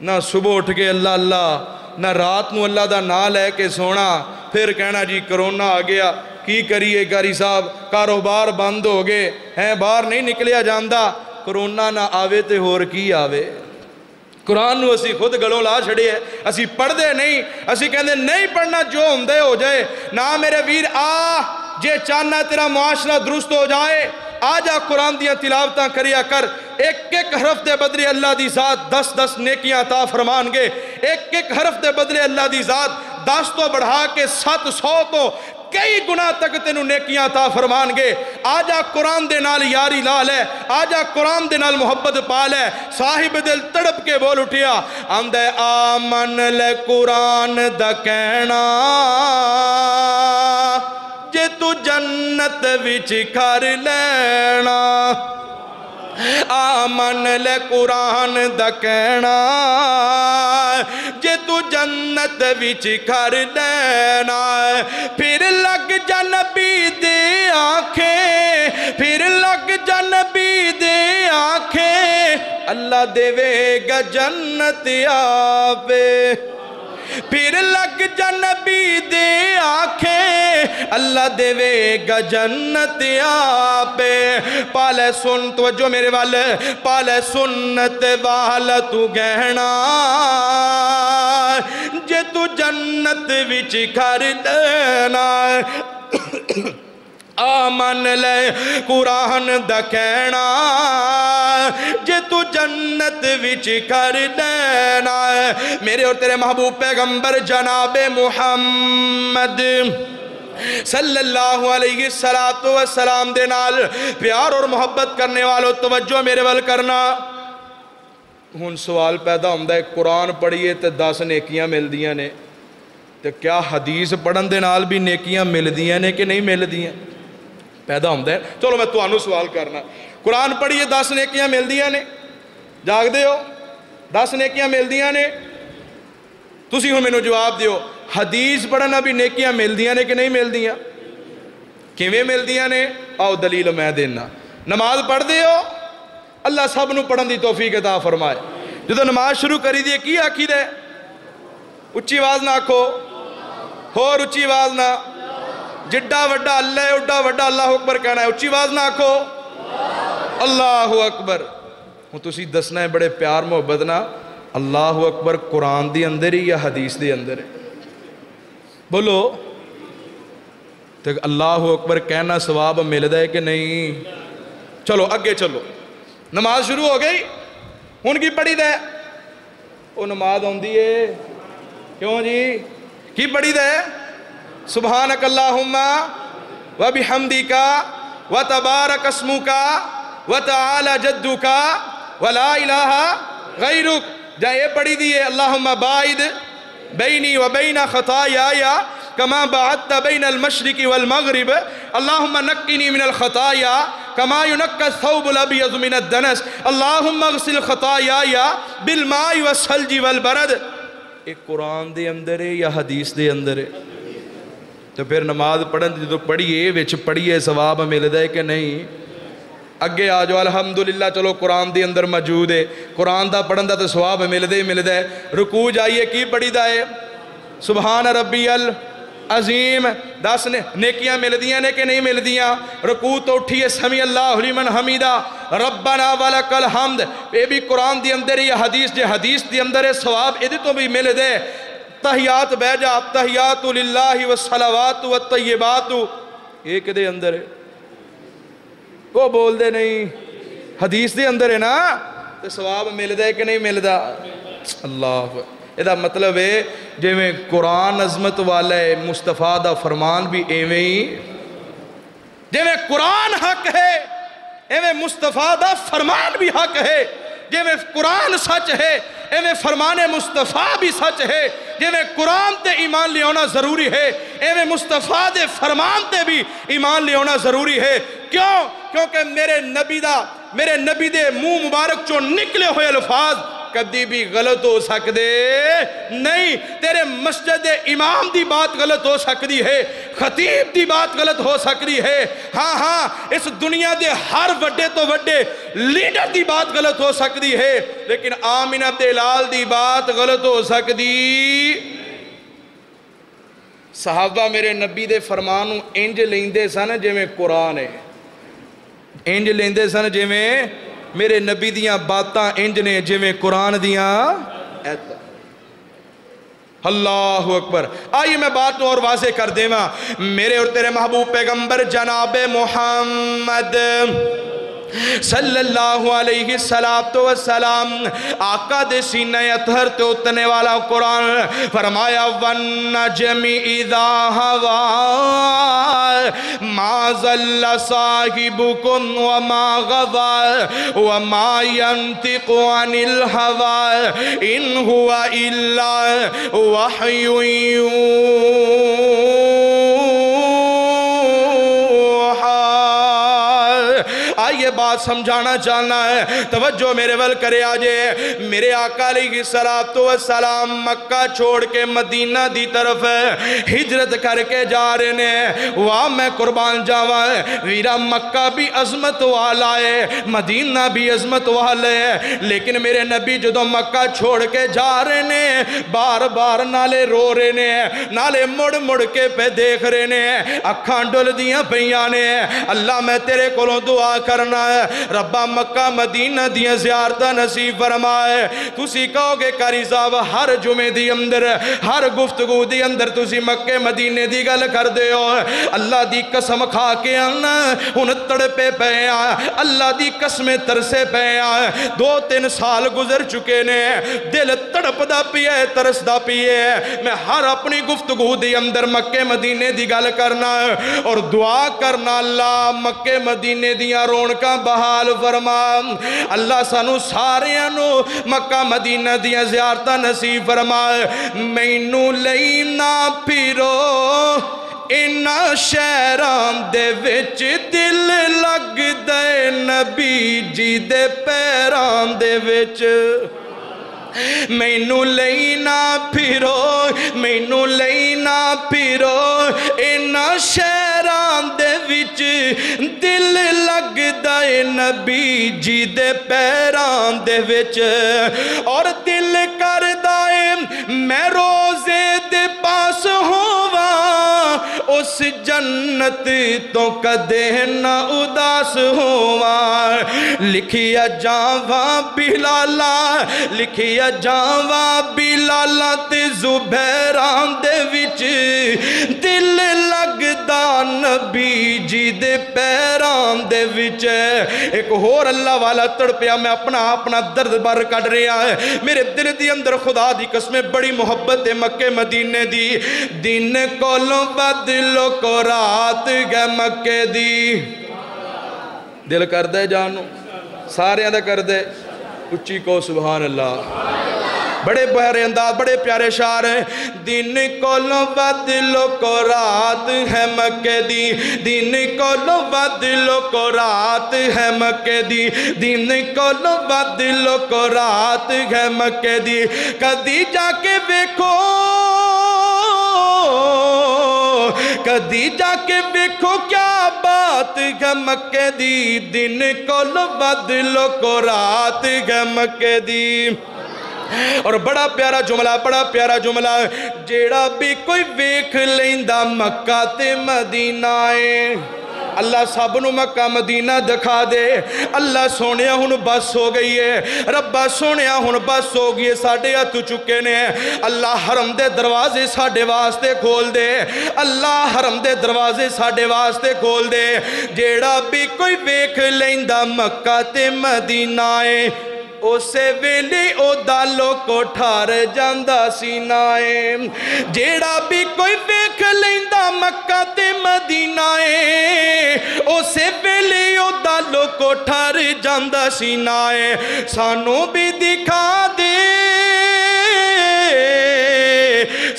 نہ صبح اٹھ کے اللہ اللہ، نہ رات نو اللہ دا نام لے کے سونا، پھر کہنا جی کرونا آ گیا، کی کریے گاری صاحب، کاروبار بند ہو گئے ہیں، باہر نہیں نکلیا جاندہ۔ کرونا نہ آوے تے ہور کی آوے، قرآن نو اسی خود گلوں لا چھڑے ہے، اسی پڑھ دے نہیں، اسی کہندے نہیں پڑھنا جو ہمدے ہو جائے۔ نہ میرے ویر جے چاہنا تیرا معاشرہ درست ہو جائے، آجا قرآن دیا تلاوتاں کریا کر، ایک ایک حرف دے بدلے اللہ دی ذات 10 نیکیاں عطا فرمان گے، ایک ایک حرف دے بدلے اللہ دی ذات 10 تو بڑھا کے 700 تو کئی گناہ تک تینوں نیکیاں عطا فرمان گے۔ آجا قرآن دے نال یاری لال ہے، آجا قرآن دے نال محبت پال ہے۔ صاحب دل تڑپ کے بول اٹھیا، آمدے آمن لے قرآن دا کہنا، جے تو جنت وچ کر لینا۔ آمن لے قرآن دا کہنا جے تو جنت وچ کر دینا پھر لگ جا نبی دے آنکھیں پھر لگ جا نبی دے آنکھیں اللہ دے وے گا جنت آپے پھر لگ جا نبی دے آنکھیں اللہ دے وے گا جنت آپے پالے سن توجہ میرے والے پالے سنت والا تو گہنا جے تو جنت وچ کر دینا آمن لے قرآن دا کہنا جے تو جنت وچ کر دینا میرے اور تیرے محبوب پیغمبر جناب محمد صلی اللہ علیہ السلام دے نال پیار اور محبت کرنے والوں توجہ میرے وال کرنا ہن سوال پیدا ہوندہ ہے قرآن پڑھئے تے 10 نیکیاں مل دیاں نے تے کیا حدیث پڑھن دے نال بھی نیکیاں مل دیاں نے کہ نہیں مل دیاں پیدا ہوندہ ہے چلو میں توانو سوال کرنا قرآن پڑھئے 10 نیکیاں مل دیاں نے جاگ دے ہو 10 نیکیاں مل دیاں نے تسی ہوں میں نو جواب دیو حدیث پڑھنا بھی نیکیاں مل دیاں نے کہ نہیں مل دیاں کیویں مل دیاں نے آؤ دلیل میں دینا نماز پڑھ دے ہو اللہ سب نو پڑھن دی توفیق عطا فرمائے جو نماز شروع کری دی کی آکھی دے اچھی آواز نہ آکھو اور اچھی آواز نہ جڈا وڈا اللہ ہے اڈا وڈا اللہ اکبر کہنا ہے اچھی آواز نہ آکھو اللہ اکبر ہوں تسی دسنا ہے بڑے پیار محبت نہ اللہ اکبر قرآن دی اندر ہی یا حدیث دی اندر ہے بولو تو اللہ اکبر کہنا ثواب ملتا ہے کہ نہیں چلو اگے چلو نماز شروع ہو گئی ہن کی پڑھی دے وہ نماز ہوندی ہے کیوں جی کی پڑھی دے سبحانک اللہم و بحمدک و تبارک اسمک و تعالی جدک و لا الہ غیرک جائے پڑھی دیئے اللہم باعد بینی و بین خطایا کما بعدت بین المشرق والمغرب اللہم نقنی من الخطایا کما ینقى الثوب الابیض من الدنس اللہم اغسل خطایا بالماء والثلج والبرد ایک قرآن دے اندر ہے یا حدیث دے اندر ہے تو پھر نماز پڑھن جو پڑھیے وچ پڑھیے ثواب ملتا ہے کہ نہیں اگے آجو الحمدللہ چلو قرآن دی اندر موجود ہے قرآن دا پڑھن دا تو ثواب ملتا ہے رکوع جائیے کی پڑھی دا ہے سبحان ربی العظیم 10 نیکیاں مل دیاں نے کہ نہیں مل دیاں رکوع تو اٹھیے سمیع اللہ لمن حمیدہ ربنا ولک الحمد یہ بھی قرآن دی اندر ہے حدیث جے حدیث دی اندر ہے ثواب یہ تو بھی مل دے تحیات بہ جا تحیات للہ والصلوات والطیبات ایک دے اندر ہے وہ بول دے نہیں حدیث دے اندر ہے نا تو ثواب مل دے کہ نہیں مل دا اللہ یہ مطلب ہے جے میں قرآن عظمت والا ہے مصطفیٰ دا فرمان بھی ایویں ہی جے میں قرآن حق ہے ایویں مصطفیٰ دا فرمان بھی حق ہے جے میں قرآن سچ ہے ایویں فرمان مصطفیٰ بھی سچ ہے جے میں قرآن تے ایمان لے ہونا ضروری ہے ایویں مصطفیٰ دے فرمان تے بھی ایمان لے ہونا ضروری ہے کیوں کیونکہ میرے نبی دے منہ مبارک چو نکلے ہوئے الفاظ کبھی بھی غلط ہو سکتے نہیں تیرے مسجد امام دی بات غلط ہو سکتی ہے خطیب دی بات غلط ہو سکتی ہے ہاں اس دنیا دے ہر وڈے تو وڈے لیڈر دی بات غلط ہو سکتی ہے لیکن آمنہ دلال دی بات غلط ہو سکتی صحابہ میرے نبی دے فرمانوں انج لیندے سن جے میں قرآن ہے انج لیندے سن جے میں میرے نبی دیاں باتاں انج نے جے میں قرآن دیاں ایتا اللہ اکبر آئیے میں بات اور واضح کر دے ماں میرے اور تیرے محبوب پیغمبر جناب محمد صلی اللہ علیہ السلام آقا دے سینہ اطہر تے اتنے والا قرآن فرمایا وَالنَّجْمِ اِذَا هَوَا مَا ظَلَّ صَاحِبُكُمْ وَمَا غَوَا وَمَا يَنْتِقُ عَنِ الْهَوَا إِنْ هُوَ إِلَّا وَحْيٌ يُوحَى یہ بات سمجھانا چاہنا ہے، توجہ میرے ول کرے آجے۔ میرے آقا علیہ السلام مکہ چھوڑ کے مدینہ دی طرف ہجرت کر کے جا رہے ہیں۔ واہ میں قربان جاوا ہے ویرا، مکہ بھی عظمت والا ہے، مدینہ بھی عظمت والا ہے، لیکن میرے نبی جدو مکہ چھوڑ کے جا رہے ہیں بار بار نالے رو رہے ہیں، نالے مڑ مڑ کے پہ دیکھ رہے ہیں، اکھاں ڈول دیاں پیاں نے۔ اللہ میں تیرے کولوں دعا کرنا ہے، ربا مکہ مدینہ دیاں زیارتہ نصیب فرمائے۔ تسی کہو گے قاری صاحب ہر جمعے دی اندر ہر گفتگو دی اندر تسی مکہ مدینے دی گل کر دے ہو، اللہ دی قسم کھا کے آنا ان تڑپے پہ اللہ دی قسمیں ترسے پہ 2-3 سال گزر چکے نے، دل تڑپ دا پیے ترس دا پیے۔ میں ہر اپنی گفتگو دی اندر مکہ مدینے دی گل کرنا اور دعا کرنا اللہ مکہ مدینے دیاں رونقاں بحال فرما، اللہ سانو ساریانو مکہ مدینہ دیاں زیارتاں نصیب فرمائے۔ مینوں لینا پھرو اینا شہران دے وچ دل لگ دے نبی جی دے پیران دے وچ، مینوں لینا پھرو مینوں لینا پھرو اینا شہران دے وچ دل لگ دے نبی جی دے پیران دے وچ، اور دل کر دائے میں روزے دے پاس ہوا اس جنت تو کدے نہ اداس ہوا۔ لکھیا جاواں بلالا لکھیا جاواں بلالا تے زبیران دے وچ دل لگدا نبی جی دے پیران دے وچ۔ ایک اور اللہ والا تڑپیا، میں اپنا درد بار کٹ رہا ہے میرے دل دی اندر، خدا دی قسمیں بڑی محبت مکہ مدینے دی، دن کولوں بدلو کو رات گئے مکہ دی۔ دل کر دے جانو سارے اندھا کر دے اچھی کو سبحان اللہ، بڑے بہرے انداز بڑے پیارے شعر ہیں۔ دن کولوں بدلو کو رات ہے مکہ دی، دن کولوں بدلو کو رات ہے مکہ دی، دن کولوں بدلو کو رات ہے مکہ دی۔ کدی جا کے بیکھو کدی جا کے بیکھو کیا بات ہے مکہ دی، دن کولوں بدلو کو رات ہے مکہ دی۔ اور بڑا پیارا جملہ جیڑا بھی کوئی ویکھ لیندہ مکہ تے مدینہ ہے، اللہ سب نو مکہ مدینہ دکھا دے۔ اللہ سونیا ہن بس ہو گئی ہے، ربا سونیا ہن بس ہو گئی ہے، ساڑھے ہاتھ چکے نے، اللہ حرم دے دروازے ساڑھے واسطے کھول دے، اللہ حرم دے دروازے ساڑھے واسطے کھول دے۔ جیڑا بھی کوئی ویکھ لیندہ مکہ تے مدینہ ہے، اسے ویلے او دالو کو ٹھار جاندہ سینائے۔ جیڑا بھی کوئی ویکھ لیندہ مکہ تے مدینہ ہے، اسے ویلے او دالو کو ٹھار جاندہ سینائے۔ سانو بھی دکھا دے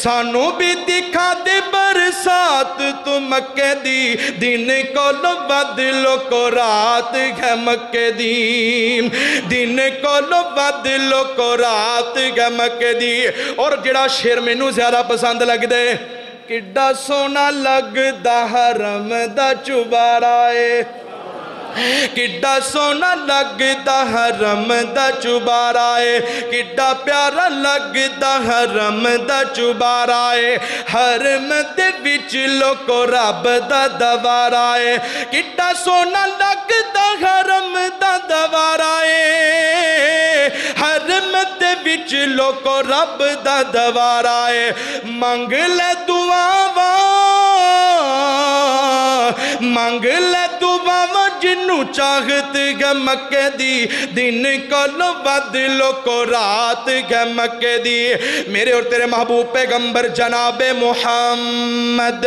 سانو بھی دکھا دے برسات تو مکہ دی، دن کولوں بدلو کو رات ہے مکہ دی، دن کولوں بدلو کو رات ہے مکہ دی۔ اور جڑا شعر مینوں زیادہ پسند لگ دے، کڈا سونا لگ دا حرم دا چوبارا ہے، کڈا سونا لگ دا حرم دا چوبارا ہے، کڈا پیارا لگ دا حرم دا چوبارا ہے، حرم دے وچ لوکو رب دا دوارا ہے، کڈا سونا لگ دا حرم دا دوارا ہے، حرم دے وچ لوکو رب دا دوارا ہے۔ منگ لے دعاواں منگ لے دعاواں جنوں چاہت گے مکہ دی، دن کولوں بدلو کو رات گے مکہ دی۔ میرے اور تیرے محبوب پیغمبر جناب محمد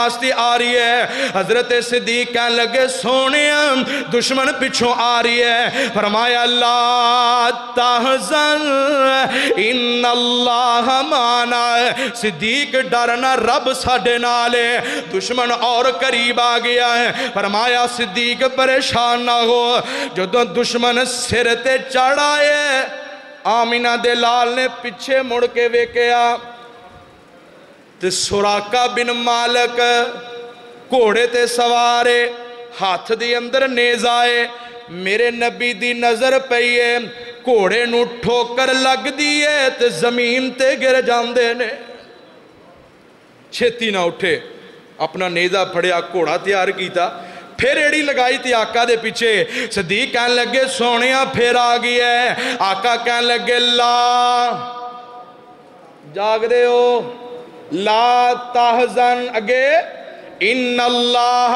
واسطے آ رہی ہے۔ حضرت صدیق کہنے لگے سونے دشمن پچھوں آ رہی ہے۔ فرمایا لا تحزن ان اللہ معنا۔ صدیق ڈرنا رب ساڈے نال ہے۔ دشمن اور قریب آ گیا ہے۔ فرمایا صدیق پریشان نہ ہو، جدوں دشمن سر تے چڑھا ہے آمینہ دے لال نے پیچھے مڑ کے ویکھیا تے سراقہ بن مالک گھوڑے تے سوارے، ہاتھ دی اندر نیزائے، میرے نبی دی نظر پئی ہے، گھوڑے نو ٹھوکر لگ دیئے تے زمین تے گر جاندے نے۔ چھتی نہ اٹھے، اپنا نیزہ پھڑیا، گھوڑا تیار کیتا، پھر ایڑی لگائی تھی آقا دے پیچھے۔ صدیق کہنے لگے سونیاں پھر آ گئی ہے۔ آقا کہنے لگے لا جاگ دے ہو، لا تحزن اگے ان اللہ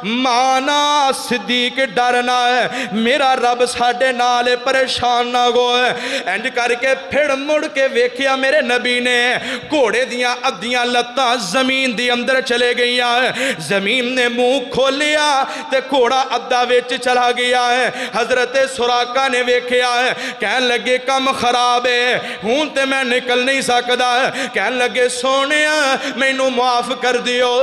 مانا۔ صدیق ڈرنا ہے میرا رب ساڈے نالے پریشان نہ ہوئے۔ انج کر کے پھر مڑ کے ویکھیا میرے نبی نے گھوڑے دیاں ادھیاں لتاں زمین دی اندر چلے گئیاں ہیں۔ زمین نے منہ کھولیا تے گھوڑا ادھا وچ چلا گیا ہے۔ حضرت سراقہ نے ویکھیا ہے، کہنے لگے کم خراب ہے، ہوں تے میں نکل نہیں سکدا۔ کہنے لگے سونیا مینوں معاف کر دیو،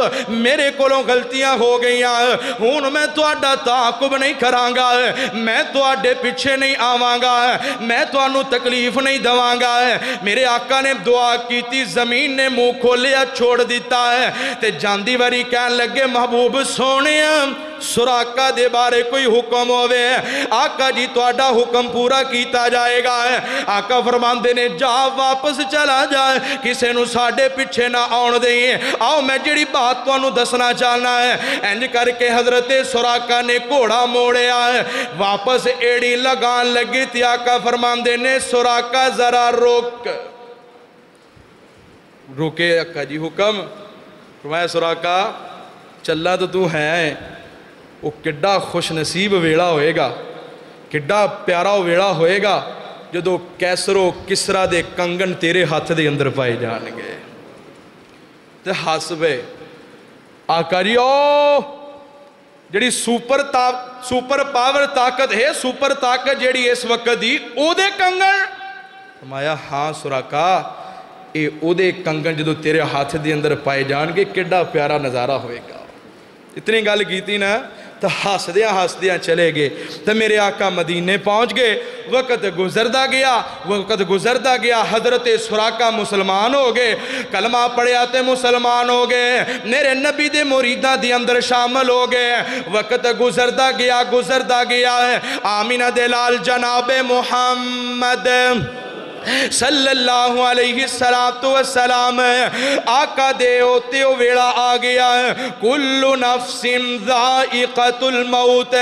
میرے کولوں غلطیاں ہو گئیاں، ہون میں تواڈا تعاقب نہیں کرانگا، میں تواڈے پیچھے نہیں آوانگا، میں توانوں تکلیف نہیں دوانگا۔ میرے آقا نے دعا کی تھی، زمین نے منہ کھولیا چھوڑ دیتا ہے تے جاندی واری کہنے لگے محبوب سونے سراقہ دے بارے کوئی حکم ہوئے، آقا جی تواڈا حکم پورا کیتا جائے گا۔ آقا فرماندے نے جا واپس چلا جائے، کسے نو ساڑھے پیچھے نہ آن دیں، آؤ میں جڑی بات تو انہوں دسنا چاہنا ہے۔ انج کر کے حضرت سراقہ نے گھوڑا موڑیا ہے، واپس ایڑی لگان لگی تھی۔ آقا فرماندے نے سراقہ ذرا روکے آقا جی حکم فرمایا سراقہ چلا تو ہے، وہ کڈا خوش نصیب ویڑا ہوئے گا، کڈا پیارا ویڑا ہوئے گا جدو کیسر و کسرا دے کنگن تیرے ہاتھ دے اندر پائے جان گے۔ تے حسبے آقا جی جڑی سوپر پاور طاقت ہے، سوپر طاقت جڑی اس وقت دی او دے کنگن۔ فرمایا ہاں سراقہ اے او دے کنگن جدو تیرے ہاتھ دے اندر پائے جان گے کڈا پیارا نظارہ ہوئے گا۔ اتنی گل کیتی نا تو ہسدیاں چلے گئے تو میرے آقا مدینے پہنچ گئے۔ وقت گزردہ گیا حضرت سراقہ مسلمان ہو گئے، کلمہ پڑھیا تے مسلمان ہو گئے، میرے نبی دے مریداں دی اندر شامل ہو گئے۔ وقت گزردہ گیا ہے، آمینہ دے لال جناب محمد صلی اللہ علیہ السلام آقا دے ہوتے ہو ویڑا آ گیا ہے۔ کل نفس ذائقۃ الموت،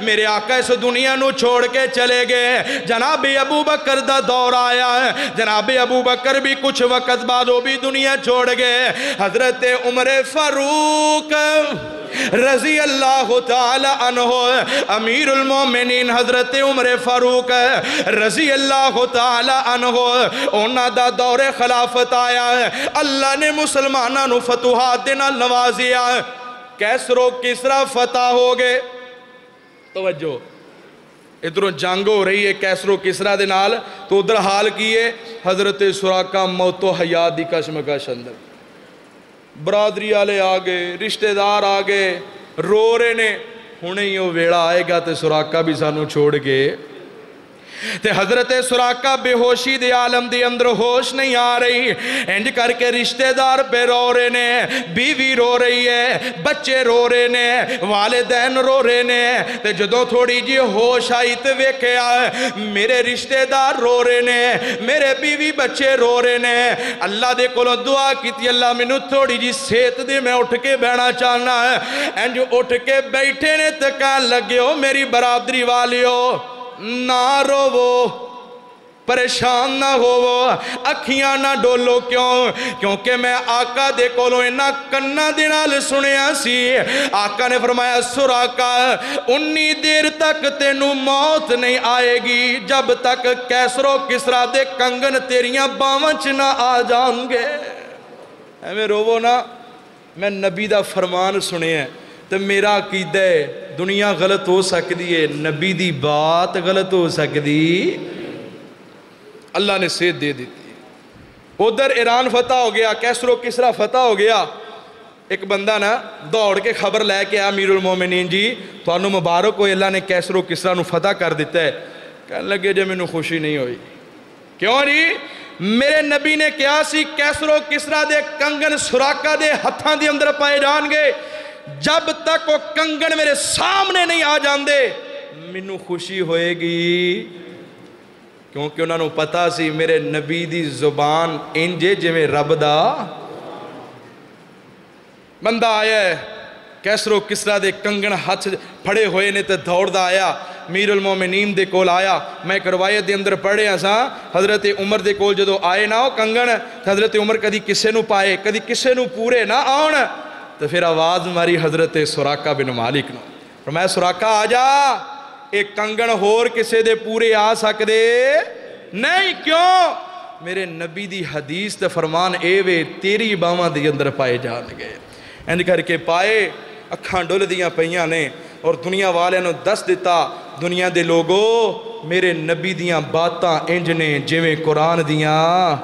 میرے آقا اس دنیا نو چھوڑ کے چلے گئے۔ جناب ابو بکر دا دور آیا ہے، جناب ابو بکر بھی کچھ وقت بعد وہ بھی دنیا چھوڑ گئے۔ حضرت عمر فاروق رضی اللہ تعالی عنہ امیر المومنین حضرت عمر فاروق رضی اللہ تعالی عنہ اونا دا دور خلافت آیا ہے۔ اللہ نے مسلمانہ نو فتوحات دینا نوازیا ہے، کیسر و کسرا فتح ہو گئے۔ توجہ ادھروں جنگ ہو رہی ہے کیسر و کسرا دے نال، تو ادھر حال کیے حضرت سراقہ موت و حیات دی کشمکش اندر، برادری آلے آگے رشتہ دار آگے رو رہے نے، ہونے ہی وہ ویڑا آئے گا تے سراقہ بھی سانو چھوڑ گئے۔ تے حضرت سراقہ بے ہوشی دے عالم دے اندر ہوش نہیں آ رہی، انج کر کے رشتہ دار پہ رو رہے نے، بیوی رو رہی ہے، بچے رو رہے نے، والدین رو رہے نے۔ تے جدوں تھوڑی جی ہوش آئی تے ویکھیا میرے رشتہ دار رو رہے نے، میرے بیوی بچے رو رہے نے۔ اللہ دے کولوں دعا کیتی، اللہ مینوں تھوڑی جی صحت دے، میں اٹھ کے بہنا چاہنا ہے۔ انج اٹھ کے بیٹھے نے تے کہن لگے ہو میری برادری والیو نہ رو پریشان نہ ہو، اکھیاں نہ ڈولو، کیونکہ میں آقا دے کولوں انہاں کنہ دے نال سنیا سی۔ آقا نے فرمایا سراقہ انی دیر تک تینوں موت نہیں آئے گی جب تک کیسر و کسرا دے کنگن تیریاں باواں چ نہ آ جان گے۔ ایویں روو نا، میں نبی دا فرمان سنیا تو میرا عقیدہ ہے دنیا غلط ہو سکتی ہے، نبی دی بات غلط ہو سکتی، اللہ نے صحت دے دیتی۔ ادھر ایران فتح ہو گیا، کیسر و کسرا فتح ہو گیا، ایک بندہ نا دوڑ کے خبر لے کے امیر المومنین جی تھانوں مبارک ہوئے اللہ نے کیسر و کسرا نو فتح کر دیتا ہے۔ کہنے لگے جے مینوں خوشی نہیں ہوئی، کیوں جی؟ میرے نبی نے کیا سی کیسر و کسرا دے کنگن سراقہ دے ہتھاں دے اندر پائے جان گے، جب تک وہ کنگن میرے سامنے نہیں آ جاندے مینوں خوشی ہوئے گی، کیونکہ انہوں نے پتا سی میرے نبی دی زبان انجے جویں رب دا۔ بندہ آیا ہے کیسر و کسرا دے کنگن ہاتھ پھڑے ہوئے نے تے دوڑ دا آیا امیر المومنین دے کول آیا۔ میں ایک روایت دے اندر پڑھے ہاں سا حضرت عمر دے کول جدو آئے نا وہ کنگن حضرت عمر کدی کسے نو پائے کدی کسے نو پورے نہ آن، تو پھر آواز ماری حضرت سراقہ بن مالک نو، فرمایا سراقہ آ جا، ایک کنگن ہور کسے دے پورے آ سکدے نہیں، کیوں؟ میرے نبی دی حدیث تے فرمان اے وے تیری باواں دے اندر پائے جان گئے۔ انج کر کے پائے اکھاں ڈول دیاں پئیاں نے اور دنیا والے نو دس دیتا دنیا دے لوگو میرے نبی دیاں باتاں انج نے جویں قرآن دیاں،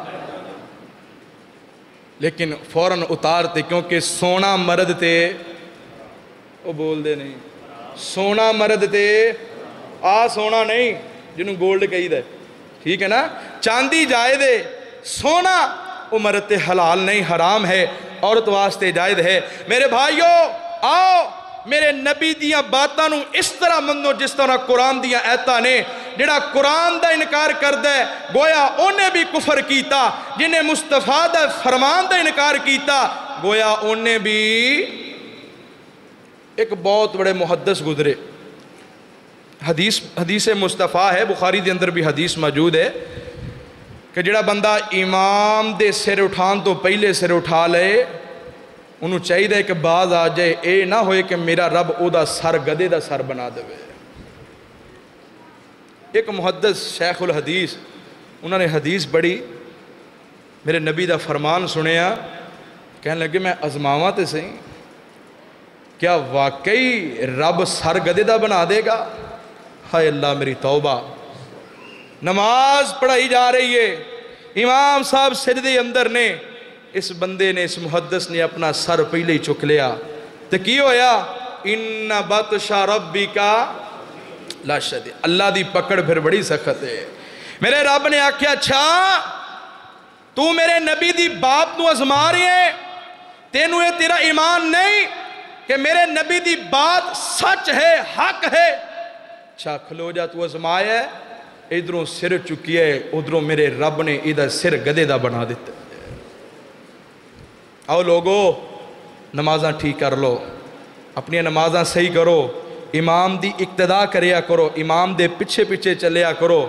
لیکن فوراً اتارتے کیونکہ سونا مرد تے وہ بول دے نہیں، سونا مرد تے سونا نہیں جنہوں گولڈ کہی دے، ٹھیک ہے نا، چاندی جائے دے، سونا وہ مرد تے حلال نہیں حرام ہے، عورت واسطے جائز ہے۔ میرے بھائیو آؤ میرے نبی دیاں باتاں نو اس طرح منو جس طرح قرآن دیاں ایتاں نے، جڑا قرآن دا انکار کر دے گویا انہیں بھی کفر کیتا، جنہیں مصطفیٰ دا فرمان دا انکار کیتا گویا انہیں بھی۔ ایک بہت بڑے محدث گزرے، حدیث مصطفیٰ ہے، بخاری دے اندر بھی حدیث موجود ہے کہ جڑا بندہ امام دے سر اٹھان تو پہلے سر اٹھا لے انہوں چاہیے دے کہ بعض آ جائے اے نہ ہوئے کہ میرا رب او دا سر گدے دا سر بنا دے۔ ایک محدث شیخ الحدیث انہوں نے حدیث پڑھی، میرے نبی دا فرمان سنیا، کہنے لگے میں ازماواں تے صحیح کیا واقعی رب سر گدے دا بنا دے گا؟ ہائے اللہ میری توبہ۔ نماز پڑھائی جا رہی ہے، امام صاحب سجدے اندر نے، اس بندے نے اس محدث نے اپنا سر پہلے ہی چک لیا، تو کی ہویا؟ ان بطش ربک لا شدید، اللہ دی پکڑ پھر بڑی سخت ہے۔ میرے رب نے آکھیا اچھا تو میرے نبی دی بات نو ازما رہی ہے، تینوں یہ تیرا ایمان نہیں کہ میرے نبی دی بات سچ ہے حق ہے؟ اچھا کھلو جا تو ازمایا ہے، ادھروں سر چکی ہے، ادھروں میرے رب نے ادھر سر گدے دا بنا دیتا۔ آؤ لوگو نمازاں ٹھیک کر لو، اپنی نمازاں صحیح کرو، امام دی اقتداء کریا کرو، امام دے پیچھے پیچھے چلیا کرو۔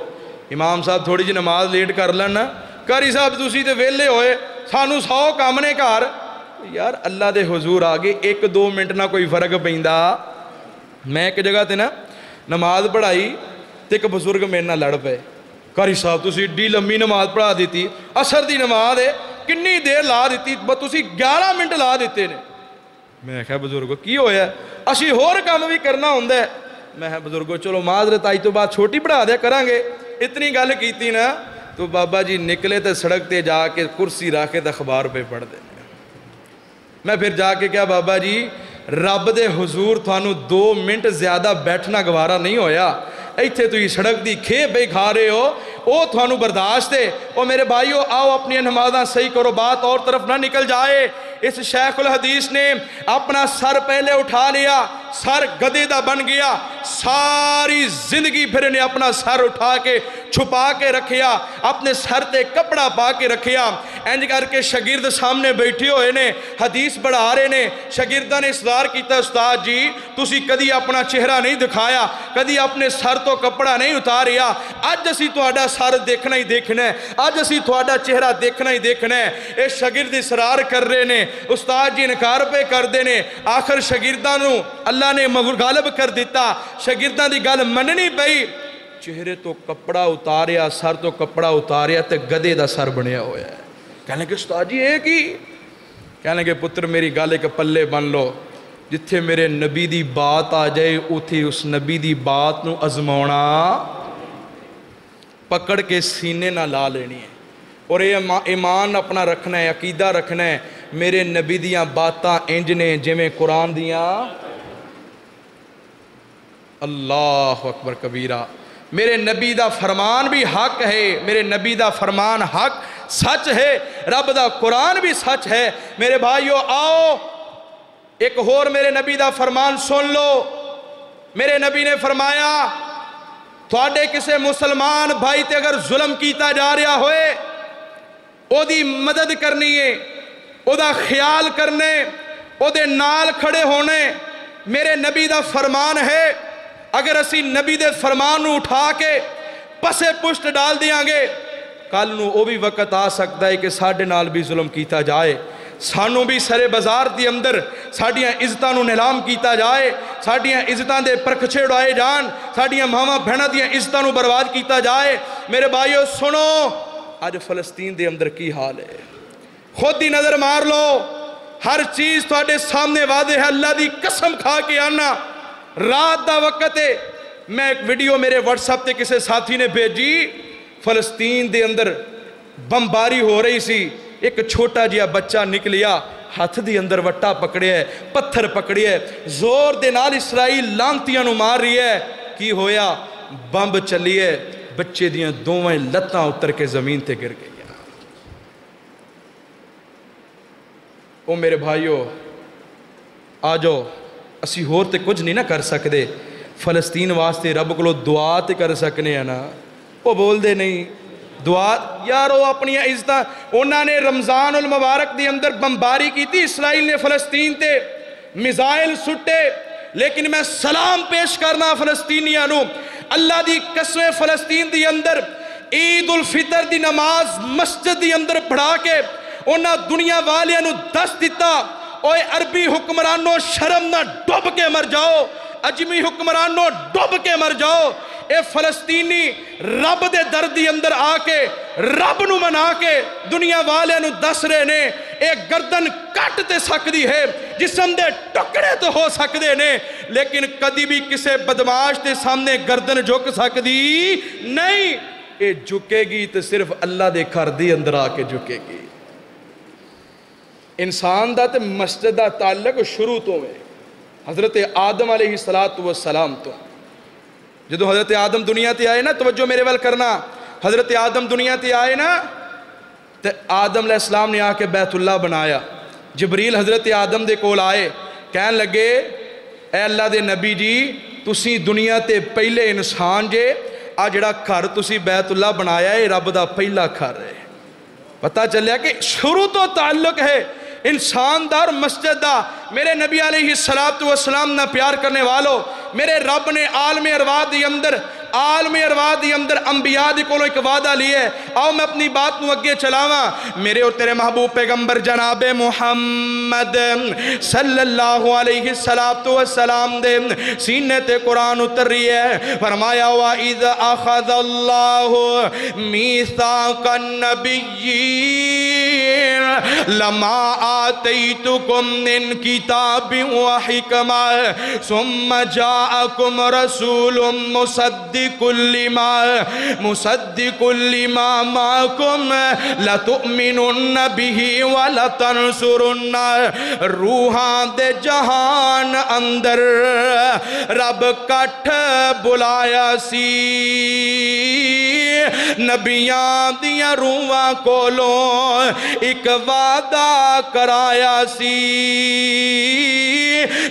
امام صاحب تھوڑی جی نماز لیٹ کر لینا، قاری صاحب تسی تے ویلے ہوئے سانو 100 کام نے گھر، یار اللہ دے حضور آگے 1-2 منٹ نہ کوئی فرق پیندا۔ میں ایک جگہ تے نا نماز پڑھائی تے ایک بزرگ میرے نہ لڑ پے، قاری صاحب تسی ایڈی لمبی نماز پڑھا دیتی، عصر دی نماز ہے کنی دیر لا دیتی، تسی 11 منٹ لا دیتے نے۔ میں کہا بزرگو کی ہویا ہے؟ اسی ہور کام بھی کرنا ہوندہ ہے۔ میں کہا بزرگو چلو معذرت آئی تو بات چھوٹی پڑھا دیا کرانگے، اتنی گل کیتی نا تو بابا جی نکلے تے سڑک تے جا کے کرسی راکے تے اخبار پہ پڑھ دے۔ میں پھر جا کے کیا بابا جی رب دے حضور تھانو 2 منٹ زیادہ بیٹھنا گوارا نہیں ہویا، ایتھے تو یہ سڑک دی کھے پہ کھا رہے ہو، او تھانو برداشت ہے۔ او میرے بھائیو آؤ اپنی نمازاں صحیح کرو، بات اور طرف نہ نکل جائے۔ اس شیخ الحدیث نے اپنا سر پہلے اٹھا لیا، سر گدے دا بن گیا، ساری زندگی پھر انہیں اپنا سر اٹھا کے چھپا کے رکھیا، اپنے سر تے کپڑا پا کے رکھیا۔ اینج کر کے شاگرد سامنے بیٹھے ہوئے نے، حدیث پڑھا رہے نے، شاگردہ نے اصرار کیتا استاد جی تسی کدی اپنا چہرہ نہیں دکھایا، کدی اپنے سر تو کپڑا نہیں اتاریا، اج اسی تہاڈا سر دیکھنا ہی دیکھنا ہے، اج اسی تہاڈا چہرہ دیکھنا ہی دیکھنا ہے۔ اے شاگرد اصرار کر رہے نے، استاد جی انکار پہ کر دے نے، آخر شاگرداں نو اللہ نے غالب کر دیتا، شاگرداں دی گل مننی پئی، چہرے تو کپڑا اتاریا، سر تو کپڑا اتاریا تے گدے دا سر بنیا ہویا ہے۔ کہنے کہ استاد جی ایک ہی کہنے لگے پتر میری گل ایک پلے بن لو، جتھے میرے نبی دی بات آ جائے اتھے اس نبی دی بات نو ازماؤنا پکڑ کے سینے نہ لا لینی ہے، اور ایمان اپنا رکھنا ہے، عقیدہ رکھنا ہے میرے نبی دیاں باتاں انج نے جویں قرآن دیاں۔ اللہ اکبر کبیرہ، میرے نبی دا فرمان بھی حق ہے، میرے نبی دا فرمان حق سچ ہے، رب دا قرآن بھی سچ ہے۔ میرے بھائیو آؤ ایک اور میرے نبی دا فرمان سن لو۔ میرے نبی نے فرمایا تھوڑے کسے مسلمان بھائی تے اگر ظلم کیتا جا رہا ہوئے او دی مدد کرنی ہے، او دا خیال کرنے، او دے نال کھڑے ہونے۔ میرے نبی دا فرمان ہے اگر اسی نبی دے فرمان نو اٹھا کے پسے پشت ڈال دیاں گے کل نو او بھی وقت آ سکتا ہے کہ ساڑھے نال بھی ظلم کیتا جائے، سانو بھی سرے بازار دی اندر ساڑھیاں عزتاں نو نیلام کیتا جائے، ساڑھیاں عزتاں دے پرکھچے اڑائے جان، ساڑھیاں ماما بہنہ دیاں عزتاں نو برباد کیتا جائے۔ میرے بھائیو سنو آج فلسطین دے اندر کی حال ہے، خود دی نظر مار لو، ہر چیز تواڈے سامنے واضح ہے، اللہ دی قسم کھا کے آنا رات دا وقت ہے۔ میں ایک ویڈیو میرے واٹس ایپ تے کسے ساتھی نے بھیجی، فلسطین دے اندر بمباری ہو رہی سی، ایک چھوٹا جیا بچہ نکلیا، ہاتھ دی اندر وٹا پکڑے ہے، پتھر پکڑے ہے، زور دے نال اسرائیل لانتیاں نو مار رہی ہے، کی ہویا بمب چلی ہے، بچے دیاں دوویں لتاں اتر کے زمین تے گر گئی۔ او میرے بھائیو آجو اسی ہور تے کچھ نہیں نہ کر سکتے، فلسطین واسطے رب کو دعا تے کر سکنے ہیں نا، وہ بول دے نہیں دعا یارو اپنی عزتاں۔ انہوں نے رمضان المبارک دی اندر بمباری کی تھی، اسرائیل نے فلسطین تے میزائل سٹے، لیکن میں سلام پیش کرنا فلسطینیاں نو، اللہ دی قسم فلسطین دی اندر عید الفطر دی نماز مسجد دی اندر پڑھا کے انہاں دنیا والیاں نو دس دیتا، اوے عربی حکمرانوں شرم نہ ڈوب کے مر جاؤ، اجمی حکمرانوں ڈوب کے مر جاؤ۔ اے فلسطینی رب دے دردی اندر آ کے رب نو منا کے دنیا والے نو دس رہے نے، اے گردن کٹ تے سکدی ہے، جسم دے ٹکڑے تو ہو سکدے نے، لیکن کدی بھی کسے بدماش دے سامنے گردن جھک سکدی نہیں، اے جھکے گی تو صرف اللہ دے گھر دی اندر آ کے جھکے گی۔ انسان دا تے مسجد دا تعلق شروع تو ہے حضرت آدم علیہ السلام تو، جدو حضرت آدم دنیا تے آئے نا، توجہ میرے وال کرنا، حضرت آدم دنیا تے آئے نا تے آدم علیہ السلام نے آ کے بیت اللہ بنایا، جبریل حضرت آدم دے کول آئے، کہن لگے اے اللہ دے نبی جی تسی دنیا تے پہلے انسان جے، آ جڑا گھر تسی بیت اللہ بنایا ہے رب دا پہلا گھر ہے۔ پتہ چلیا کہ شروع تو تعلق ہے انسان دا اور مسجد دا۔ میرے نبی علیہ السلام نہ پیار کرنے والو، میرے رب نے عالم ارواح دی اندر انبیاء دی کولوں ایک وعدہ لیا ہے۔ آؤ میں اپنی بات نو اگے چلاواں، میرے اور تیرے محبوب پیغمبر جناب محمد صلی اللہ علیہ السلام دے سینے تے قرآن اتر رہی ہے، فرمایا وَإِذْ أَخَذَ اللَّهُ مِيثَاقَ النَّبِيِّينَ لَمَا آتَيْتُكُم مِّن كِتَابٍ وَحِكْمَةٍ ثُمَّ جَاءَكُمْ رَسُولٌ مُصَدِّقٌ لِمَا مَعَكُمْ لَتُؤْمِنُنَّ بِهِ وَلَتَنْصُرُنَّ۔ روحاں دے جہان اندر رب کٹھ بلایا سی، نبیاں دیاں روحاں کولوں ایک وعدہ کرایا سی،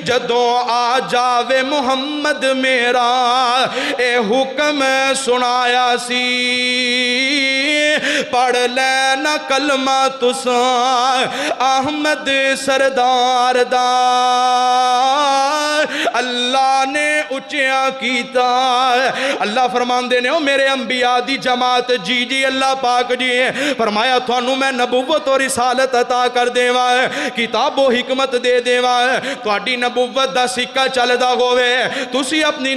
جدوں آ جاوے محمد میرا اے حکم سنایا سی، پڑھ لینا کلمہ تساں احمد سردار دا، اللہ نے اچیاں کیتا اللہ فرماندے نے او میرے انبیاء دی جماعت جی جی اللہ پاک جی فرمایا تھانوں میں نبوت اور رسالت عطا کر دیوا کتاب و حکمت دے دیوا تہاڈی نبوت دا سکہ چلدا ہووے تسی اپنی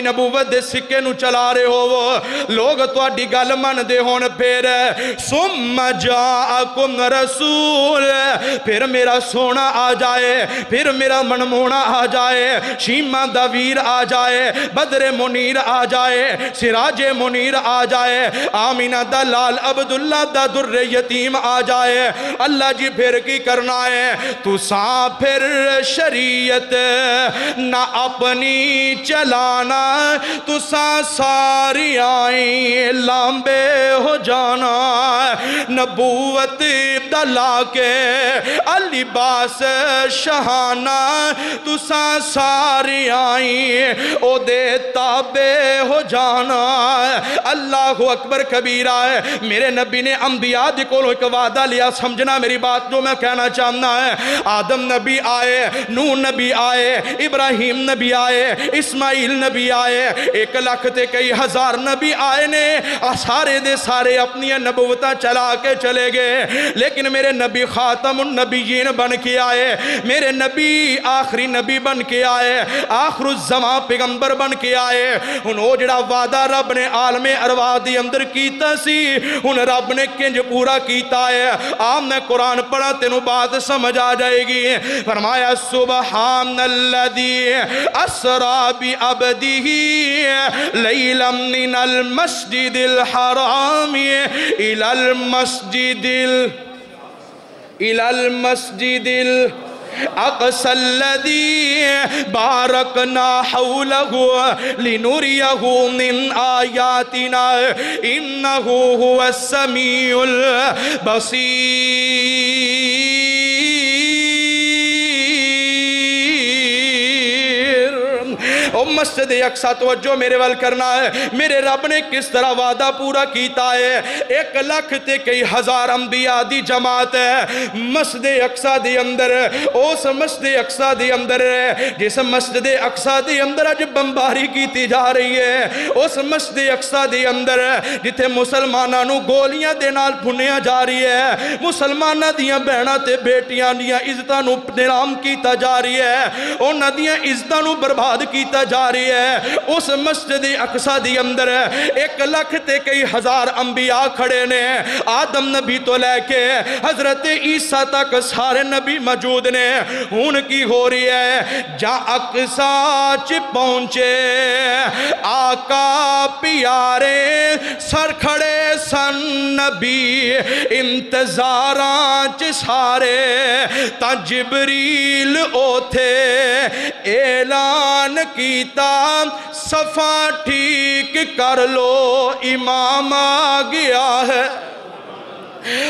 نبوت دے سکے نو چلا رہے ہو لوگ تہاڈی گل من دے ہون پھر ثم جاءکم رسول پھر میرا سونا آ جائے پھر میرا منمونا آ جائے شیمہ دا ویر آ جائے بدر منیر آ جائے سراج منیر آ جائے آمینہ دا لال عبداللہ دا در یتیم آ جائے اللہ جی پھر کی کرنا ہے تو ساں پھر شریعت نہ اپنی چلانا تو ساں ساری آئیں لامبے ہو جانا نبوت دلا کے لباس شہانہ تو ساں ساری آئیں او دے تابے ہو جانا اللہ اکبر کبیرہ ہے میرے نبی نے انبیاء دی کولو ایک وعدہ لیا سمجھنا میری بات جو میں کہنا چاہنا ہے آدم نبی آئے نوح نبی آئے ابراہیم نبی آئے اسماعیل نبی آئے 1 لاکھ تے کئی ہزار نبی آئے نے سارے دے سارے اپنی نبوتہ چلا کے چلے گئے لیکن میرے نبی خاتم النبیین بن کے آئے میرے نبی آخری نبی بن کے آئے آخر الزمان پیغمبر بن کے آئے انہوں جڑا وعدہ رب نے عالم ارواح دی اندر کیتا سی ان رب نے کنج پورا کیتا ہے آپ نے قرآن پڑھا تینوں بات سمجھ آ جائے گی فرمایا سبحان اللذی اسرا بعبدہ لیلا من المسجد الحرام الى المسجد اقصى الذي باركنا حوله لنريه من آياتنا إنه هو السميع البصير مسجد اقصیٰ توجہ میرے وال کرنا ہے میرے رب نے کس طرح وعدہ پورا کیتا ہے 1 لاکھ تے کئی ہزار انبیاء دی جماعت ہے مسجد اقصیٰ دی اندر اس مسجد اقصیٰ دی اندر جس مسجد اقصیٰ دی اندر اج بمباری کیتی جا رہی ہے اس مسجد اقصیٰ دی اندر جتے مسلمانہ نو گولیاں دے نال بھنیا جا رہی ہے مسلمانہ دیاں بہنہ تے بیٹیاں دیاں عزتاں نو نیلام کیتا جا رہی ہے انہاں دیاں عزتاں نو برباد کیتا جا رہی ہے اس مسجد اقصیٰ دی اندر 1 لاکھ تے کئی ہزار انبیاء کھڑے نے آدم نبی تو لے کے حضرت عیسیٰ تک سارے نبی موجود نے ہون کی ہو رہی ہے جا اقصیٰ چ پہنچے آقا پیارے سر کھڑے سن نبی انتظاراں چ سارے تا جبریل اوتھے اعلان کیتا صفا ٹھیک کر لو امام آ گیا ہے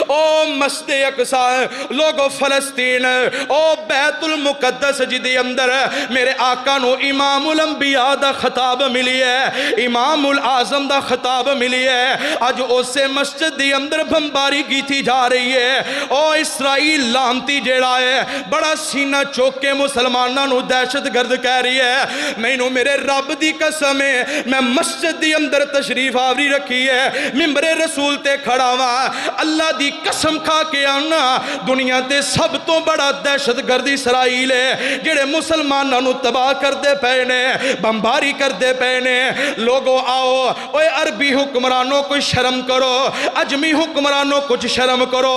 او مسجد اقصیٰ لوگو فلسطین او بیت المقدس جدی اندر میرے آقا نو امام الانبیاء دا خطاب ملی ہے امام العظم دا خطاب ملی ہے آج اسے مسجد دی اندر بمباری کی تھی جا رہی ہے او اسرائیل لانتی جیڑا ہے بڑا سینہ چوک کے مسلمانہ نو دہشت گرد کہہ رہی ہے میں نو میرے رب دی قسم ہے میں مسجد دی اندر تشریف آوری رکھی ہے ممبر رسول تے کھڑا ہوا اللہ دی قسم کھا کے آنا دنیا تے سب تو بڑا دہشت گرد اسرائیل ہے جڑے مسلمانوں نو تباہ کر دے پہنے بمباری کر دے پہنے لوگوں آؤ اوے عربی حکمرانوں کو شرم کرو اجمی حکمرانوں کچھ شرم کرو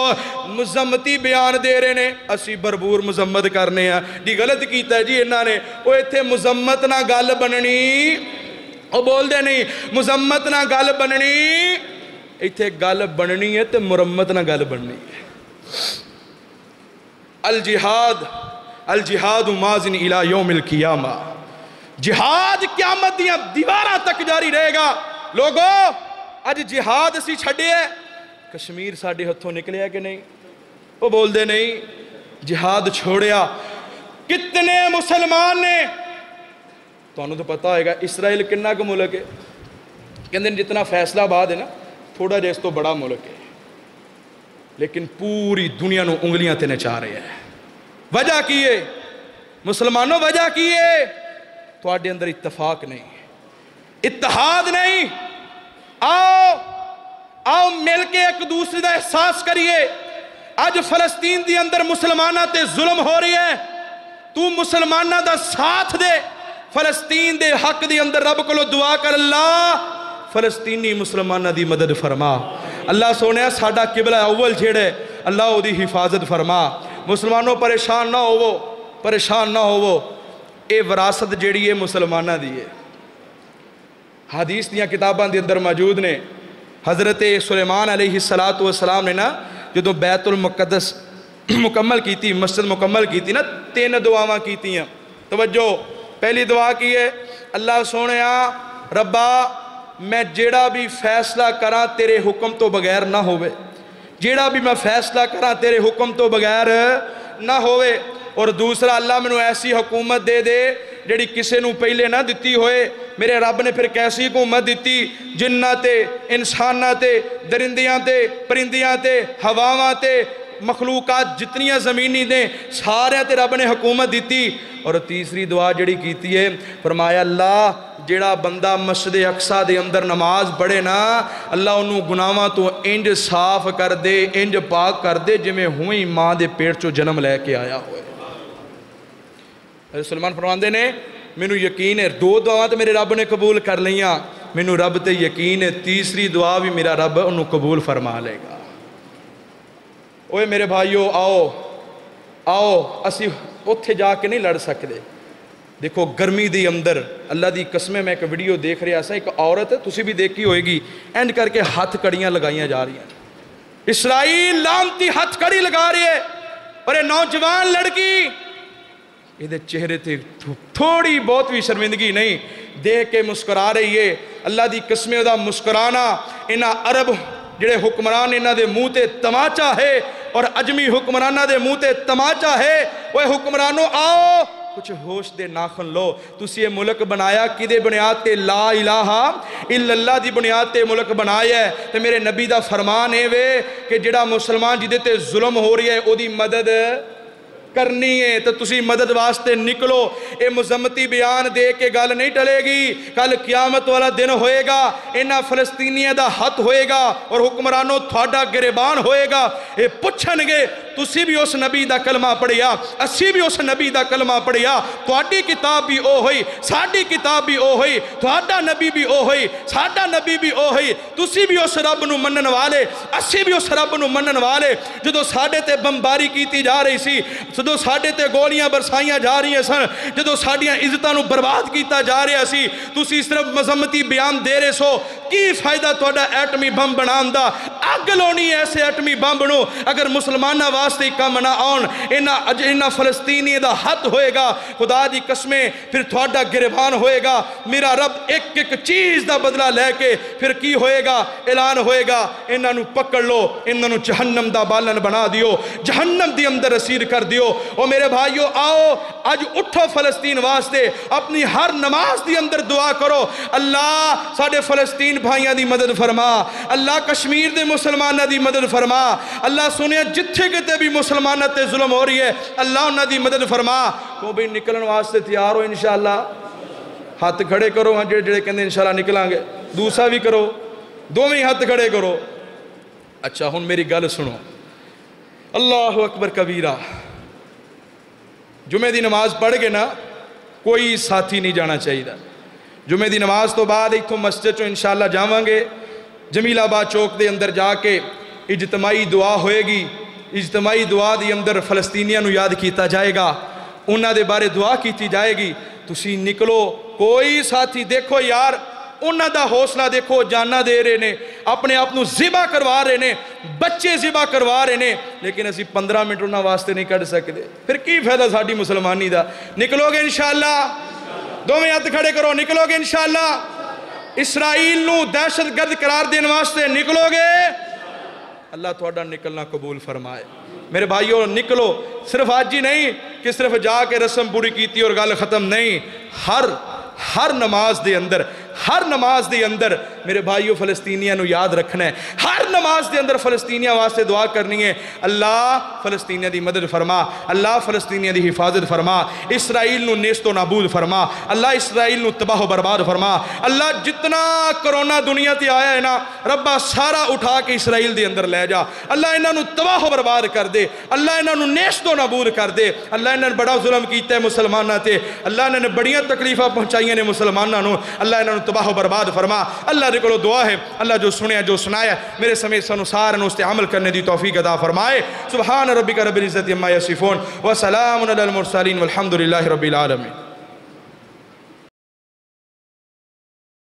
مذمتی بیان دے رہے نے اسی بربور مذمت کرنے ہیں دی غلط کیتا ہے جی انہاں نے اوے تھے مذمت نہ گل بننی او بول دے نہیں مذمت نہ گل بننی ایتھے گل بننی ہے تے مرمت نہ گل بننی ہے الجہاد مازن الى یوم القیامہ جہاد قیامت دیاں دیواراں تک جاری رہے گا لوگو اج جہاد اسی چھڑے ہے کشمیر ساڑھے ہتھوں نکلے ہے کہ نہیں وہ بول دے نہیں جہاد چھوڑیا کتنے مسلمان نے تو انہوں تو پتا ہوئے گا اسرائیل کنہ کا ملک ہے کہندے جتنا فیصلہ آباد ہے نا تھوڑا جیس تو بڑا ملک ہے لیکن پوری دنیا نو انگلیاں تے نچا رہے ہیں وجہ کیے مسلمانوں وجہ کی ہے تواڈے اندر اتفاق نہیں، اتحاد نہیں۔ آؤ مل کے ایک دوسرے دا احساس کریے۔ اج فلسطین دی اندر مسلمانہ تے ظلم ہو رہی ہے، تو مسلمانہ دا ساتھ دے، فلسطین دے حق دی اندر رب کو دعا کر، اللہ فلسطینی مسلمانہ دی مدد فرما۔ اللہ سونے ساڈا قبلہ اول جھیڑے، اللہ او دی حفاظت فرما۔ مسلمانوں پریشان نہ ہوو، پریشان نہ ہوو، اے وراثت جیڑی ہے مسلمانہ دی ہے۔ حدیث دیاں کتاباں دے اندر موجود نے، حضرت سلیمان علیہ السلام نے نا جدو بیت المقدس مکمل کی تھی، مسجد مکمل کی تھی نا، 3 دعاواں کی تھی ہیں۔ توجہ، پہلی دعا کی ہے، اللہ سونے ربا میں جیڑا بھی فیصلہ کراں تیرے حکم تو بغیر نہ ہوئے، جیڑا بھی میں فیصلہ کراں تیرے حکم تو بغیر نہ ہوئے۔ اور دوسرا، اللہ میں ایسی حکومت دے دے جیڑی کسے نو پہلے نہ دیتی ہوئے۔ میرے رب نے پھر کیسی حکومت دیتی، جنہ تے، انسانہ تے، درندیاں تے، پرندیاں تے، ہواواں تے، مخلوقات جتنیاں زمینی دیں سارے تے رب نے حکومت دیتی۔ اور تیسری دعا جڑی کیتی ہے، فرمایا اللہ جڑا بندہ مسجد اقصی دے اندر نماز پڑھے نا، اللہ انہوں گناہاں تو انج صاف کر دے، انج پاک کر دے جویں ہوئی ماں دے پیٹ چو جنم لے کے آیا ہوئے۔ سلمان فرماندے نے مینوں یقین ہے 2 دعاواں تے میرے رب نے قبول کر لیاں، مینوں رب تے یقین ہے تیسری دعا بھی میرا رب انہوں قبول فرما لے گا۔ اوے میرے بھائیو، آؤ اسی اتھے جا کے نہیں لڑ سکتے۔ دیکھو گرمی دی اندر اللہ دی قسمیں میں ایک ویڈیو دیکھ رہا سا، ایک عورت تسی بھی دیکھی ہوئے گی، اینڈ کر کے ہاتھ کڑیاں لگائیاں جا رہی ہیں۔ اسرائیل لامتی ہاتھ کڑی لگا رہی ہے، اور یہ نوجوان لڑکی یہ چہرے تے تھوڑی بہت بھی شرمندگی نہیں، دیکھ کے مسکرا رہی ہے۔ اللہ دی قسمیں دا مسکرانا انہاں عرب جڑے حکمران انہاں دے منہ تے تماچا ہے، اور اجمی حکمرانہ دے منہ تے تماچا ہے۔ وہ حکمرانوں آؤ کچھ ہوش دے ناخن لو، تسی یہ ملک بنایا کدے بنیاد تے لا الہ الا اللہ دی بنیاد تے ملک بنایا ہے۔ تے میرے نبی دا فرمان ہے وے کہ جڑا مسلمان جدے تے ظلم ہو رہی ہے او دی مدد کرنی ہے، تو تسی مدد واسطے نکلو۔ اے مذمتی بیان دے کے گل نہیں ٹلے گی، کل قیامت والا دن ہوئے گا، انہاں فلسطینیہ دا حت ہوئے گا، اور حکمرانوں تھوڑا گریبان ہوئے گا۔ اے پوچھن گے تسی بھی اس نبی دا کلمہ پڑھیا، اسی بھی اس نبی دا کلمہ پڑھیا، تواڈی کتاب بھی او ہوئی، ساڈی کتاب بھی او ہوئی، تواڈا نبی بھی او ہوئی، ساڈا نبی بھی او ہوئی، تسی بھی اس رب نو منن والے، اسی بھی اس رب نو منن والے۔ جدو ساڈے تے بمباری کیتی جا رہی سی، جدو ساڈے تے گولیاں برسائیاں جا رہی ہیں سن، جدو ساڈیاں عزتاں نو برباد کیتا جا رہا سی، تسی صرف مذمتی بیان دے رہے سو۔ کی فائدہ تواڈا ایٹمی بم بنان دا؟ اگ لونی ایسے ایٹمی بم بنو اگر مسلمانہ واسطے کم نہ آن۔ انہاں فلسطینی دا حد ہوئے گا، خدا دی قسمیں پھر تواڈا گریبان ہوئے گا۔ میرا رب ایک ایک چیز دا بدلہ لے کے پھر کی ہوئے گا؟ اعلان ہوئے گا انہاں نو پکڑ لو، انہاں نو جہنم دا بالن بنا دیو، جہنم دی اندر اسیر کر دیو۔ او میرے بھائیو آؤ آج اٹھو فلسطین واسطے، اپنی ہر نماز دی اندر دعا کرو، اللہ ساڑھے فلسطین بھائیاں دی مدد فرما، اللہ کشمیر دے مسلمانہ دی مدد فرما، اللہ سنیا جتھے کتے بھی مسلمانہ تے ظلم ہو رہی ہے اللہ انہاں دی مدد فرما۔ کو بھی نکلن واسطے تیار ہو انشاءاللہ؟ ہاتھ کھڑے کرو، ہاں جڑے کہندے انشاءاللہ نکلیں گے، دوسرا بھی کرو، دو میں ہاتھ کھڑے کرو۔ اچھا ہن میری گل سنو، اللہ اکبر کبیرہ، جمعہ دی نماز پڑھ گے نا کوئی ساتھی نہیں جانا چاہیے۔ جمعہ دی نماز تو بعد ایک تو مسجد چو انشاءاللہ جاواں گے، جمیل آباد چوک دے اندر جا کے اجتماعی دعا ہوئے گی، اجتماعی دعا دی اندر فلسطینیاں نو یاد کیتا جائے گا، انہاں دے بارے دعا کیتی جائے گی۔ تسی نکلو، کوئی ساتھی دیکھو یار انہاں دا حوصلہ دیکھو، جانا دے رہے نے، اپنے آپ نو ذبح کروا رہے نے، بچے ذبح کروا رہے نے، لیکن اسی 15 منٹ انہاں واسطے نہیں کر سکتے، پھر کی فائدہ ساڑھی مسلمانی دا؟ نکلو گے انشاءاللہ؟ دو میں ہاتھ کھڑے کرو، نکلو گے انشاءاللہ؟ اسرائیل نو دہشت گرد قرار دین واسطے نکلو گے؟ اللہ تھوڑا نکلنا قبول فرمائے۔ میرے بھائیوں نکلو، صرف آج ہی نہیں کہ صرف جا کے رسم پوری کیتی اور گل ختم نہیں، ہر نماز دے اندر میرے بھائیو فلسطینیاں نو یاد رکھنا ہے، ہر نماز دے اندر فلسطینیاں واسطے دعا کرنی ہے، اللہ فلسطینیاں دی مدد فرما، اللہ فلسطینیاں دی حفاظت فرما، اسرائیل نو نیست و نابود فرما، اللہ اسرائیل نو تباہ و برباد فرما، اللہ جتنا کرونا دنیا تے آیا ہے نا ربا سارا اٹھا کے اسرائیل دے اندر لے جا، اللہ انہاں نو تباہ و برباد کر دے، اللہ انہاں نو نیست و نابود کر دے، اللہ انہاں نے بڑا ظلم کیتا ہے مسلمانہ تے، اللہ انہاں نے بڑیاں تکلیفہ پہنچائیاں نے مسلمانہ نو، اللہ انہاں نو تباہ و برباد فرما۔ اللہ دے کولو دعا ہے اللہ جو سنیا جو سنایا میرے سمیت سانو سارے نو اس تے عمل کرنے دی توفیق عطا فرمائے۔ سبحان ربک رب العزت عما یصفون وسلام علی المرسلین والحمد للہ رب العالمین۔